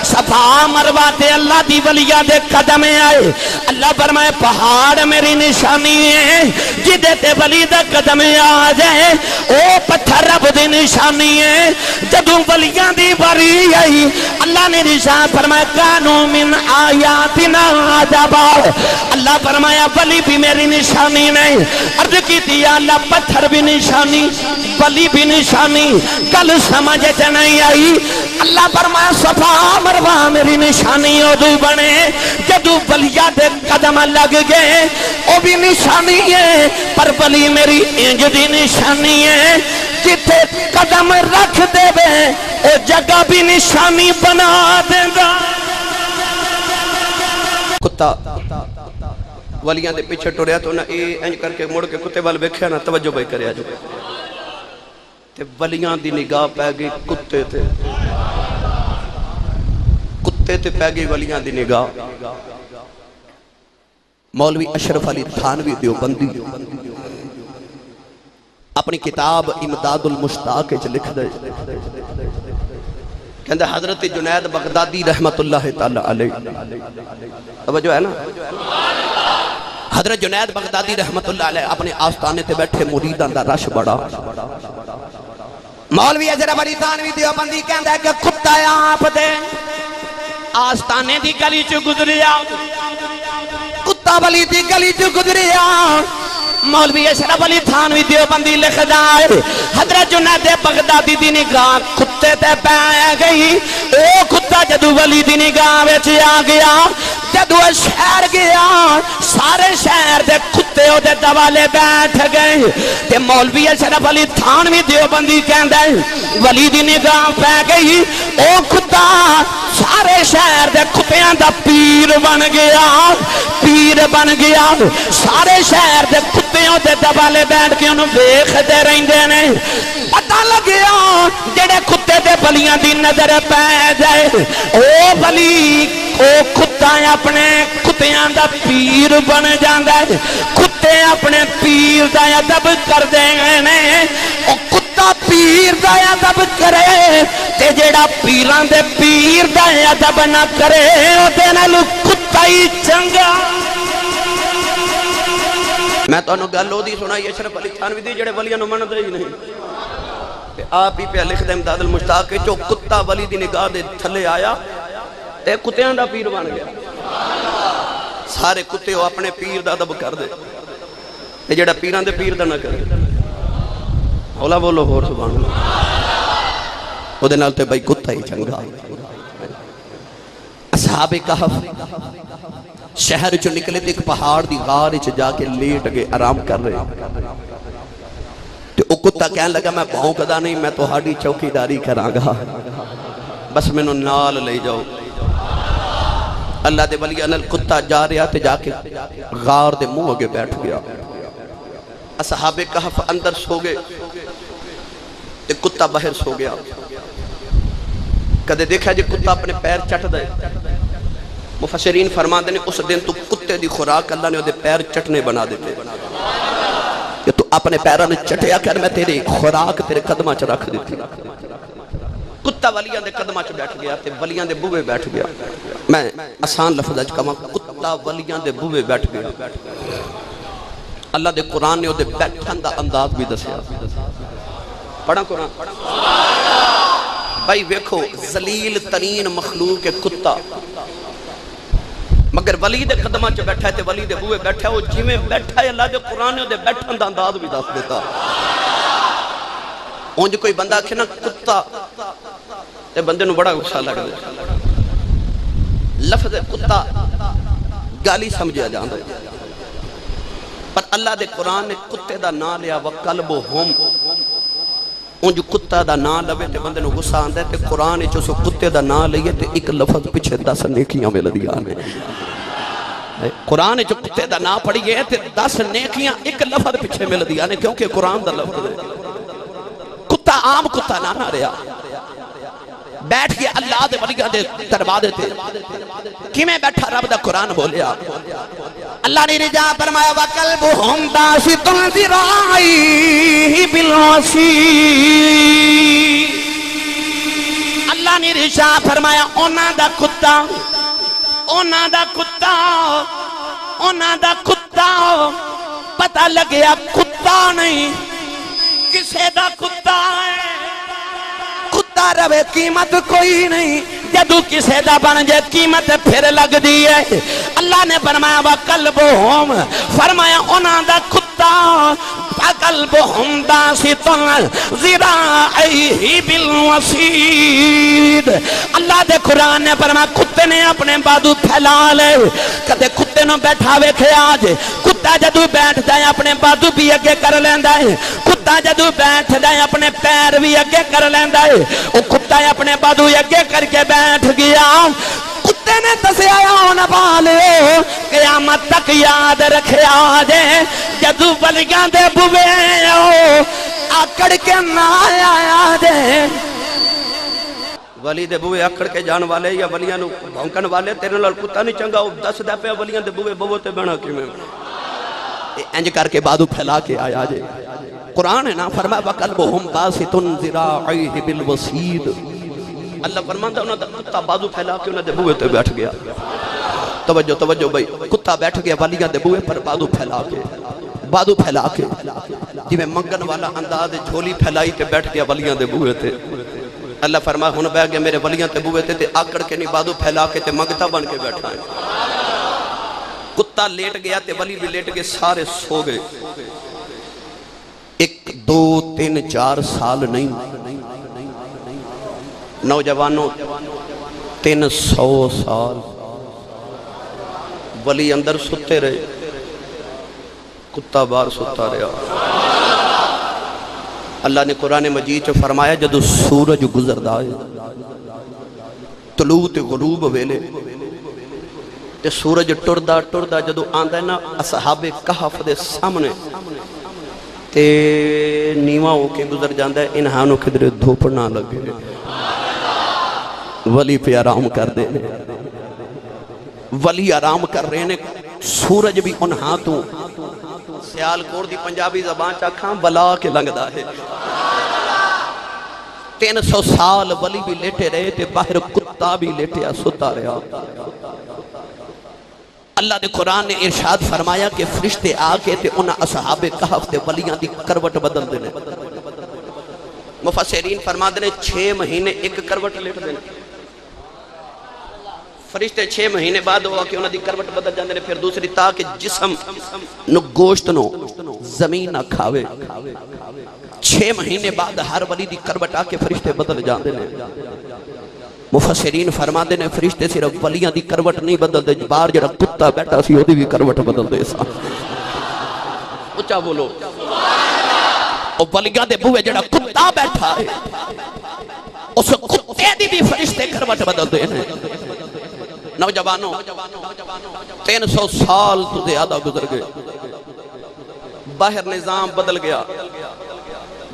صفا مروہ تے اللہ دی ولیہ دے قدم آئے اللہ فرمائے پہاڑ میری نشانی ہے جدے تے ولی دے قدم آ جائے او پتھر رب دی نشانی ہے جدو ولیہ دی باری آئی اللہ نے نشان فرمائے کانو من آیاتنا عجبا اللہ فرمایا ولی بھی میری نشانی نہیں عرض کی دیا اللہ پتھر بھی نشانی ولی بھی نشانی کل سمجھتے نہیں آئی اللہ فرمایا صفا مروہ میری نشانی ادو بنے جدو ولیہ دے قدم لگ گئے او بھی نشانی ہے پر ولی میری انج دی نشانی ہے جتے قدم رکھ دے بے او جگہ بھی نشانی بنا دے گا کتا ولیاں دے پیچھے ٹوریا تو نہ اے انج کر کے مڑ کے کتے وال ویکھیا نہ توجہ بھائی کریا جو تے ولیاں دی نگاہ پہ گئی کتے تے تے پہ گئی ولیاں دی نگاہ مولوی اشرف علی تھانوی دیوبندی اپنی کتاب امداد المشتاق لکھ دے کہندے حضرت جنید بغدادی رحمت اللہ تعالی علیہ، توجہ ہے نا، حضرت جنید بغدادی رحمت اللہ علیہ اپنے آستانے تے بیٹھے مریداں دا رش بڑا، مولوی اجرب علی تھانوی دیوبندی کہندا ہے کہ کتا آپ دے آستانے دی گلی چ گزریا، کتا ولی دی گلی چ گزریا، مولوی اشرف علی تھانوی دیوبندی لکھدا ہے حضرت جنید بغدادی دی نگاہ کتے تے پے گئی، او کتا جدو ولی دی نگاہ وچ آ گیا، جدو شہر گیا سارے شہر دے کتے او دے دوالے بیٹھ گئے، تے مولوی اشرف علی تھانوی دیوبندی کہندا ہے ولی دی نگاہ پے گئی، او کتا سارے شہر دے کتیاں دا پیر بن گیا، پیر بن گیا، سارے شہر دے کتیاں دے دوالے بیٹھ کے انہوں ویکھدے رہندے نے، پتہ لگیا جڑے کتے دے ولیاں دی نظر پے جائے او ولی او کتا اپنے کتیاں دا پیر بن جاندا ہے، کتے اپنے پیر دا ادب کر دیں نے، او کتا پیر دا ادب کرے تے جیڑا پیراں دے پیر دا ادب نہ کرے او دے نال کتا ہی چنگا۔ میں تو انہوں گل ہو دی سنائی اشرف علی تھانوی دی جڑے ولیاں نو منتے ہی نہیں، آپ ہی پہ لکھ دے امداد المشتاق جو کتا ولی دی نگاہ دے تھلے آیا تے کتیاں دا پیر بن گیا، سارے کتے ہو اپنے پیر دا ادب کر دے تے جڑا پیران دے پیر دا نہ کرے، اولا بولو ہور سبحان اللہ، او دے نال تے بھائی کتا ہی چنگا۔ اصحاب کہف شہر چو نکلے تھے، ایک پہاڑ دی غار چ جا کے لیٹ گئے آرام کر رہے، تے او کتا کہنے لگا میں بھونکدا نہیں، میں تہاڈی چوکیداری کراں گا، بس مینوں نال لے جاؤ۔ اللہ دے ولی انل کتا جا رہا تے جا کے غار دے منہ اگے بیٹھ گیا، اصحاب کہف اندر سو گئے تے کتا باہر سو گیا۔ کدے دیکھا جی کتا اپنے پیر چٹ دے، مفسرین فرماندے نے اس دن تو کتے دی خوراک اللہ نے وہ دے پیر چٹنے بنا دیتے کہ تو اپنے پیروں نے چٹیا کر میں تیری خوراک تیرے قدمہ چ رکھ دیتی۔ کتا ولیاں دے قدمہ چ بیٹھ گیا تے ولیاں دے بوئے بیٹھ گیا، میں آسان لفظ اج کما کتا ولیاں دے بوئے بیٹھ گیا۔ اللہ دے قرآن نے وہ دے بیٹھن دا انداز بھی دسیا، پڑھا قرآن بھائی ویکھو ذلیل ترین مخلوق کے کتا، مگر ولی دے قدمہ چ بیٹھا ہے تے ولی دے بوئے بیٹھا ہے، وہ جی میں بیٹھا ہے اللہ دے قرآن نے وہ دے بیٹھن دا انداز بھی دس دیتا۔ اونج کوئی بندہ کھے نا کتا تے بندے نو بڑا غصہ لگ دے، لفظ کتا گالی سمجھیا جاندا پر اللہ دے قرآن نے کتے دا نام لیا وَقَلْبُهُمْ، اونج کتا دا نام لوے تے بندے نو غصہ آندا ہے تے قرآن وچ اس کتے دا نام لئیے تے ایک لفظ پیچھے 10 نیکیاں مل دیاں نے، قرآن وچ کتے دا نام پڑھیے تے 10 نیکیاں ایک لفظ پیچھے مل دیاں نے، کیونکہ قرآن دا لفظ ہے۔ کتا عام کتا نہ رہا، بیٹھ کے اللہ دے ولیاں دے دروازے تے کیویں بیٹھا رب دا قرآن بولیا، اللہ نے رجا فرمایا وَقَلْبُهُمْ بَاسِطٌ ذِرَاعِهِ بِالْوَصِيدِ، اللہ نے رجا فرمایا اونا دا کتا، اونا دا کتا، اونا دا کتا، پتہ لگیا کتا نہیں کسے دا کتا ہے، کتا روے قیمت کوئی نہیں، جدو کسے دا بن جائے قیمت پھر لگ دی ہے۔ اللہ نے فرمایا وَقَلْبُهُمْ، فرمایا اونا دا کتا، وَقَلْبُهُمْ بَاسِطٌ ذِرَاعِهِ بِالْوَصِيدِ، اللہ دے قرآن نے فرمایا کتے نے اپنے بازو پھیلا لے، کدے کتے نو بیٹھا ویکھے آج، کتا جدو بیٹھ جائے اپنے بازو بھی اگے کر لیندا ہے، کتا جدو بیٹھ جائے اپنے پیر بھی اگے کر لیندا ہے، وہ کتا اپنے بازو اگے کر کے بیٹھ گیا، کتے نے دسیا ہونا بالے قیامت تک یاد رکھے آجے جدو ولیاں دے بوے آکڑ کے نہ آیا دے، ولی دے بوئے اکھڑ کے جان والے یا ولیاں نو بھونکن والے تیرے لال کتا نہیں چنگا، وہ دس دے پہ ولیاں دے بوئے بوتے بنا کی میں انج کر کے بازو پھیلا کے آیا جے، قرآن ہے نا فرمایا وَقَلْبُهُمْ بَاسِطٌ ذِرَاعِهِ بِالْوَصِيدِ، اللہ فرماندا انہاں دا کتا بازو پھیلا کے انہاں دے بوئے تے بیٹھ گیا. توجہ توجہ بھائی, کتا بیٹھ گیا والیاں دے بوئے پر بازو پھیلا کے جی میں منگن والا انداز جھولی پھیلائی تے بیٹھ گیا ولیاں دے بوئے تے. اللہ فرمایا ہن بیٹھ گیا میرے ولیاں تے بوئے تے آکڑ کے نہیں بازو پھیلا کے تے منگتا بن کے بیٹھا ہے. کتا لیٹ گیا تے ولی بھی لیٹ گئے, سارے سو گئے. 1 2 3 4 سال نہیں نوجوانوں 300 سال ولی اندر ستے رہے, کتا باہر ستا رہا. اللہ نے قرآن مجید چ فرمایا جدو سورج گزردا ہے طلوع تے غروب ویلے تے سورج ٹردا جدو آندا ہے نا اصحاب کہف دے سامنے تے نیواں ہو کے گزر جاندا ہے, انہاں نوں کدھر دھوپ نہ لگے. ولی پہ آرام کر دے, ولی آرام کر رہے نے. سورج بھی انہاں تو سیال کوڑ دی پنجابی زبان چاکھاں بلا کے لنگدا ہے. 300 سال ولی بھی لیٹے رہے تے باہر کتا بھی لیٹیا ستا رہا. اللہ نے قرآن نے ارشاد فرمایا کہ فرشتے آ کے تے انہاں اصحاب کہف تے ولیاں دی کروٹ بدل دینے. مفسرین فرما دینے 6 مہینے ایک کروٹ لیٹ دینے. فرشتے 6 مہینے بعد ہوا کہ انہاں دی کروٹ بدل جاندے نے. پھر دوسری تاکہ جسم نو گوشت نو زمین نہ کھاوے. 6 مہینے بعد ہر ولی دی کروٹ آ کے فرشتے بدل جاندے نے. مفسرین فرما دے نے فرشتے صرف ولیاں دی کروٹ نہیں بدل دے, باہر جڑا کتا بیٹھا سی اودی بھی کروٹ بدل دے سا. اونچا بولو. او ولیاں دے بوئے جڑا کتا بیٹھا ہے اس کتے دی بھی فرشتے کروٹ بدل دے نے. نوجوانوں 300 سال تو زیادہ گزر گئے, باہر نظام بدل گیا.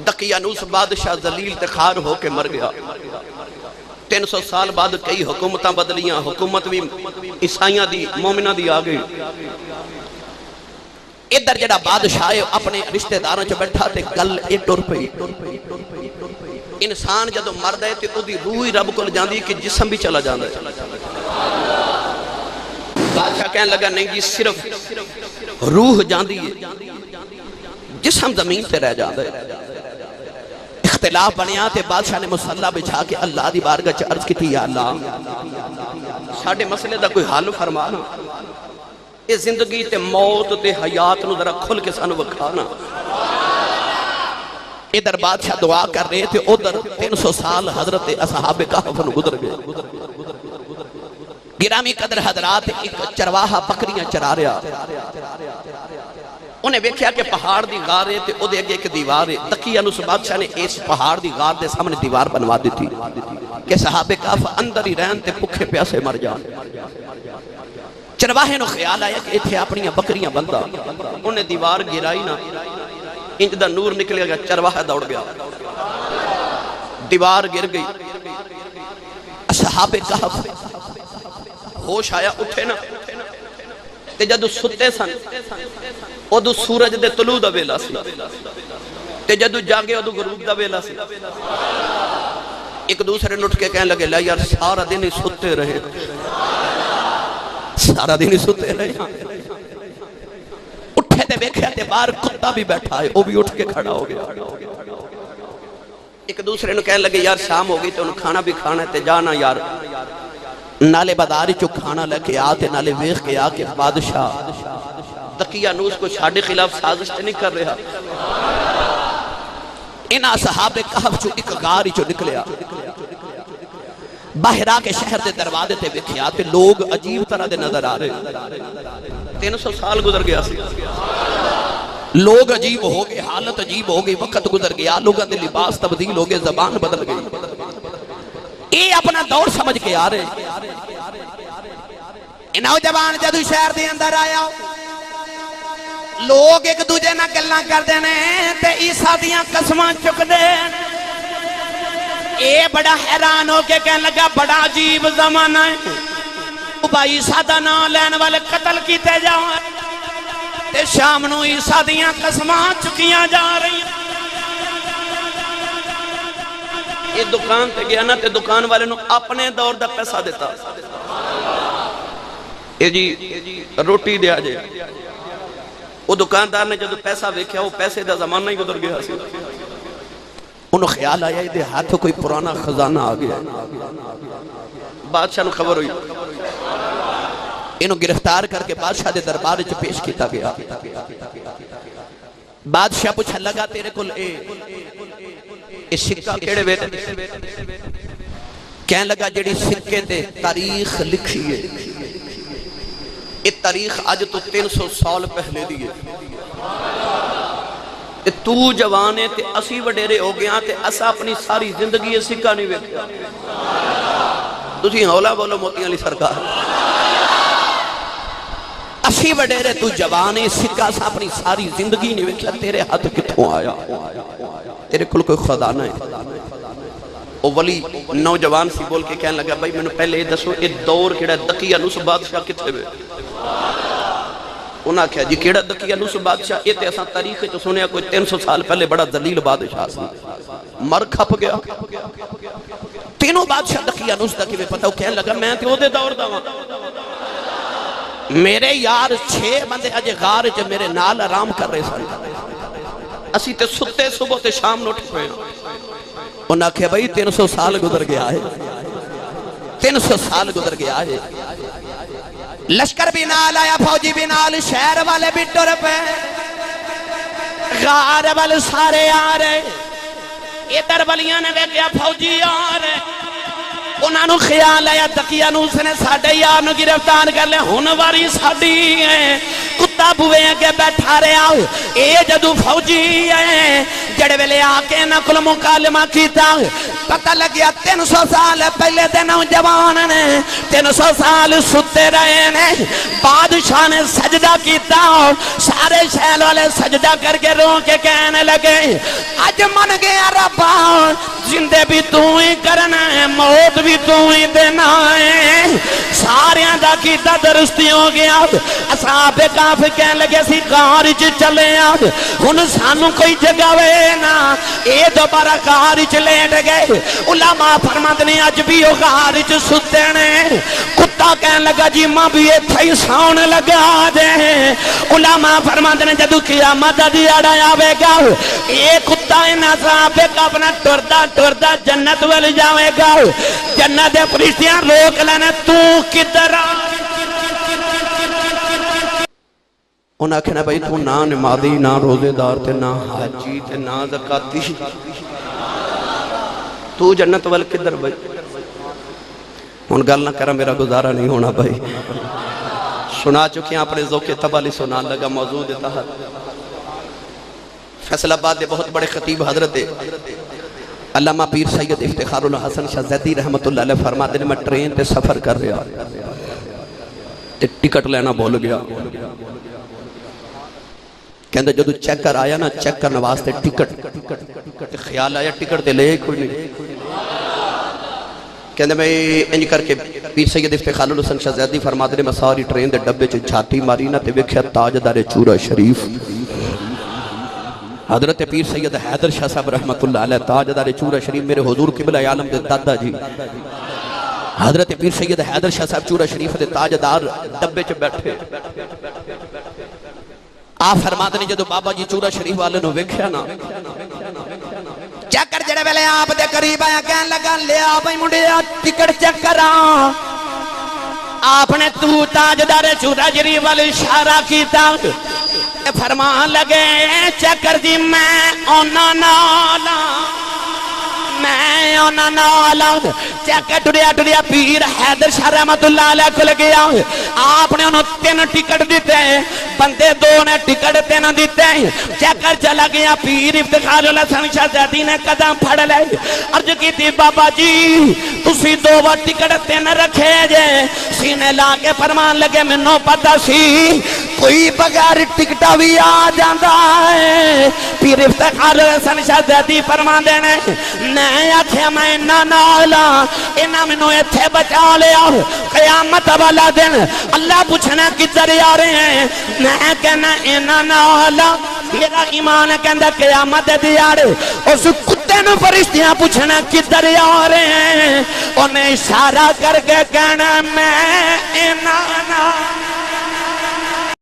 دقیانوس بادشاہ ذلیل تے خار ہو کے مر گیا. 300 سال بعد کئی حکومتاں بدلیاں, حکومت بھی عیسائیاں دی مومنہ دی آگئی. ادھر جڑا بادشاہ اپنے رشتہ داراں چ بیٹھا تے گل اے ٹر پئی. انسان جدو مرد ہے تے اودی روح ہی رب کول جاندی کہ جسم بھی چلا جاندا ہے. بادشاہ کہنے لگا نہیں جی صرف روح جاندی ہے, جسم زمین تے رہ جاندا ہے. اختلاف بنیا تے بادشاہ نے مصلی بچھا کے اللہ دی بارگاہ چ عرض کیتی یا اللہ ساڈے مسئلے دا کوئی حل فرمانا. اے زندگی تے موت تے حیات نو ذرا کھل کے سانو وکھانا. ادھر بادشاہ دعا کر رہے تھے, ادھر 300 سال حضرت اصحاب کہف نو گزر گئے. گرامی قدر حضرات ایک چرواہا بکریاں چرا رہا. انہیں ویکھیا کہ پہاڑ دی غار ہے تے او دے اگے ایک دیوار ہے. دقیانوس بادشاہ نے اس پہاڑ دی غار دے سامنے دیوار بنوا دی تھی کہ صحابہ کہف اندر ہی رہن تے بھکھے پیاسے مر جان. چرواہے نو خیال آیا کہ ایتھے اپنی بکریاں بندہ. انہیں دیوار گرائی نہ, انج دا نور نکلے گا, چرواہا دوڑ گیا, دیوار گر گئی. صحابہ کہف ہوش آیا, اٹھے نا تے جدو ستے سن ادو سورج دے طلوع دا ویلا سی تے جدو جاگے ادو غروب دا ویلا سی. ایک دوسرے نٹھ کے کہنے لگے لا یار سارا دن ہی ستے رہے, سارا دن ہی ستے رہے. اٹھے تے بیکھے تے باہر کتا بھی بیٹھا ہے, وہ بھی اٹھ کے کھڑا ہو گیا. ایک دوسرے نو کہنے لگے یار شام ہو گئی تو انہوں کھانا بھی کھانا ہے تے جانا یار نالے بداری چو کھانا لے کے آتے, نالے ویخ کے آ کے بادشاہ دقیانوس کو چھاڑے خلاف سازش نہیں کر رہا. انہاں صحابہ کہف چو ایک غاری چو نکلیا, باہر آ کے شہر دے دروازے تے ویکھے آتے, لوگ عجیب طرح دے نظر آ رہے. 300 سال گزر گیا سی, لوگ عجیب ہو گئے, حالت عجیب ہو گئی, وقت گزر گیا, لوگوں دے لباس تبدیل ہو گئے, زبان بدل گئی. اے اپنا دور سمجھ کے آ رہے. نوجوان جدو شہر دے اندر آیا, لوگ ایک دوجے نہ گلاں کر دینے تے عیسیٰ دیاں قسماں چک دے. اے بڑا حیران ہو کے کہنے لگا بڑا عجیب زمانہ ہے, بھائی عیسیٰ دا نام لین والے قتل کیتے جاؤں تے شام نو عیسیٰ دیاں قسماں چکیاں جا رہی. یہ دکان تے گیا نا تے دکان والے نو اپنے دور دا پیسہ دیتا اے جی روٹی دیا جے وہ دکاندار نے جدو پیسہ ویکھیا وہ پیسے دا زمانہ ہی گزر گیا سی انہوں خیال آیا یہ ہاتھ کوئی پرانا خزانہ آ گیا بادشاہ نو خبر ہوئی انہوں گرفتار کر کے بادشاہ دے دربار وچ پیش کیتا گیا بادشاہ پوچھا لگا تیرے کل اے سکہ کیڑے ویلے کہنے لگا جڑی سکے تے تاریخ لکھی ہے یہ تاریخ آج تو 300 سال پہلے دیئے تو جوانے تے اسی وڈیرے ہو گیا تے اسا اپنی ساری زندگی یہ سکہ نہیں ویکھیا تسی ہولا بولو موتی علی سرکار اسی وڈیرے تو جوانے سکہ سا اپنی ساری زندگی نہیں ویکھیا تیرے ہاتھ کتھوں آیا تیرے کل کوئی خدا نہ ہے وہ ولی نوجوان سی بول کے کہنے لگا بھائی میں نے پہلے یہ دسو یہ دور کیڑا دقیہ نوس بادشاہ کتھے ہوئے انہاں کہا جی کیڑا دقیہ نوس بادشاہ یہ تے اساں تاریخ تو سنیا کوئی 300 سال پہلے بڑا ذلیل بادشاہ سی مر کھپ گیا تینوں بادشاہ دقیہ نوس دا کی پتہ کہنے لگا میں تے او دے دور دا میرے یار 6 بندے اجے غار جو میرے نال آرام کر رہے سن اسی تے ستے صبح تے شام نوٹ ہوئے انہاں کہا بھائی 300 سال گزر گیا ہے 300 سال گزر گیا ہے لشکر بھی نال آیا فوجی بھی نال شہر والے بھی ٹر پہ غار والے سارے آ رہے ادھر ولیاں نے دیکھا فوجی آ رہے انہاں نو خیال آیا دقیہ نوس نے ساڑھے یار نو گرفتار کر لے ہن واری ساڑھی ہے کتا بوئے کے بیٹھا رہے آؤ اے جدو فوجی ہے جڑے ویلے آکے نقل مکالمہ کیتا پتہ لگیا 300 سال پہلے دے نوجوان نے 300 سال ستے رہے نے بادشاہ نے سجدہ کیتا سارے شہر والے سجدہ کر کے رو کے کہنے لگے آج من گیا ربا زندے بھی تو ہی کرنا ہے موت بھی تو ہی دینا ہے سارے دا کیتا درستی ہو گیا اصحاب کاف کہنے لگے سی غارج چلے ہن سانو کوئی جگاوے نا اے دوبارہ غارج لیٹ گئے علماء فرماتے نے اج بھی وہ غارج ستے نے کتا کہنے لگا جی ماں بھی یہ تھئی ساؤن لگا دے علماء فرماتے نے جدو قیامت دی اڑا آوے گا اے کتا انہاں صاحب کا اپنا ٹردا جنت ویل جاوے گا جنت دے فرشتیاں روک لینے تو کدھر انہاں کہنا بھائی تو نہ نمازی نہ روزے دار تے نہ حاجی تے نہ زکاتی تو جنت وال کدھر بھائی ان گل نہ کرا میرا گزارا نہیں ہونا بھائی سنا چکے ہیں اپنے ذوق تبالی سنا لگا موضوع دیتا ہے فیصل آباد دے بہت بڑے خطیب حضرت علامہ پیر سید افتخار اللہ حسن شاہ زیدی رحمت اللہ علیہ فرماتے ہیں میں ٹرین تے سفر کر رہا تے ٹکٹ لینا بھول گیا کہندے جدو چیک کر آیا نا چیک کرنے واسطے ٹکٹ خیال آیا ٹکٹ دے لے کوئی نہیں کہندے میں انج کر کے پیر سید افتخار اللہ حسن شاہ زیدی فرماتے ہیں میں ساری ٹرین دے ڈبے چ جھاتی ماری نا تے ویکھیا تاجدار چورا شریف حضرت پیر سید حیدر شاہ صاحب رحمت اللہ علیہ تاجدار چورا شریف میرے حضور قبلہ عالم دے دادا جی حضرت پیر سید حیدر شاہ صاحب چورا شریف دے تاجدار ڈبے چ بیٹھے آپ فرماتے ہیں جدو بابا جی چورا شریف والے نو ویکھیا نا چیک کر جڑے ویلے آپ دے قریب آیا کہنے لگا لیا بھائی منڈیا ٹکٹ چیک کرا آپ نے تو تاجدار چورا شریف والے اشارہ کیتا فرمان لگے چیک کر دی میں اونا نالا چیک ٹریا پیر حیدر شاہ رحمت اللہ علیہ کو لگے آپ نے انہوں 3 ٹکٹ دیتے ہیں بندے 2 نے ٹکٹ 3 دیتے ہیں چیک کر چلا گیا پیر افتخار اللہ حسن شاہ زیدی نے قدم پھڑ لے عرض کی تھی بابا جی تسی 2 بار ٹکٹ 3 رکھے جے سینے لا کے فرمان لگے میں نو پتا سی کوئی بغیر ٹکٹا بھی آ جاندہ ہے پیر افتخار اللہ حسن شاہ زیدی فرمان دینے میں آتھے میں انہا نالا انہا منو ایتھے بچا لیا قیامت والا دن اللہ پوچھنا کدھر آ رہے ہیں میں کہنا انہا نالا یہ ایمان کہندا قیامت دے دیاڑے اس کتے نو فرشتیاں پوچھنا کدھر آ رہے ہیں، انہیں اشارہ کر کے کہنا میں انہاں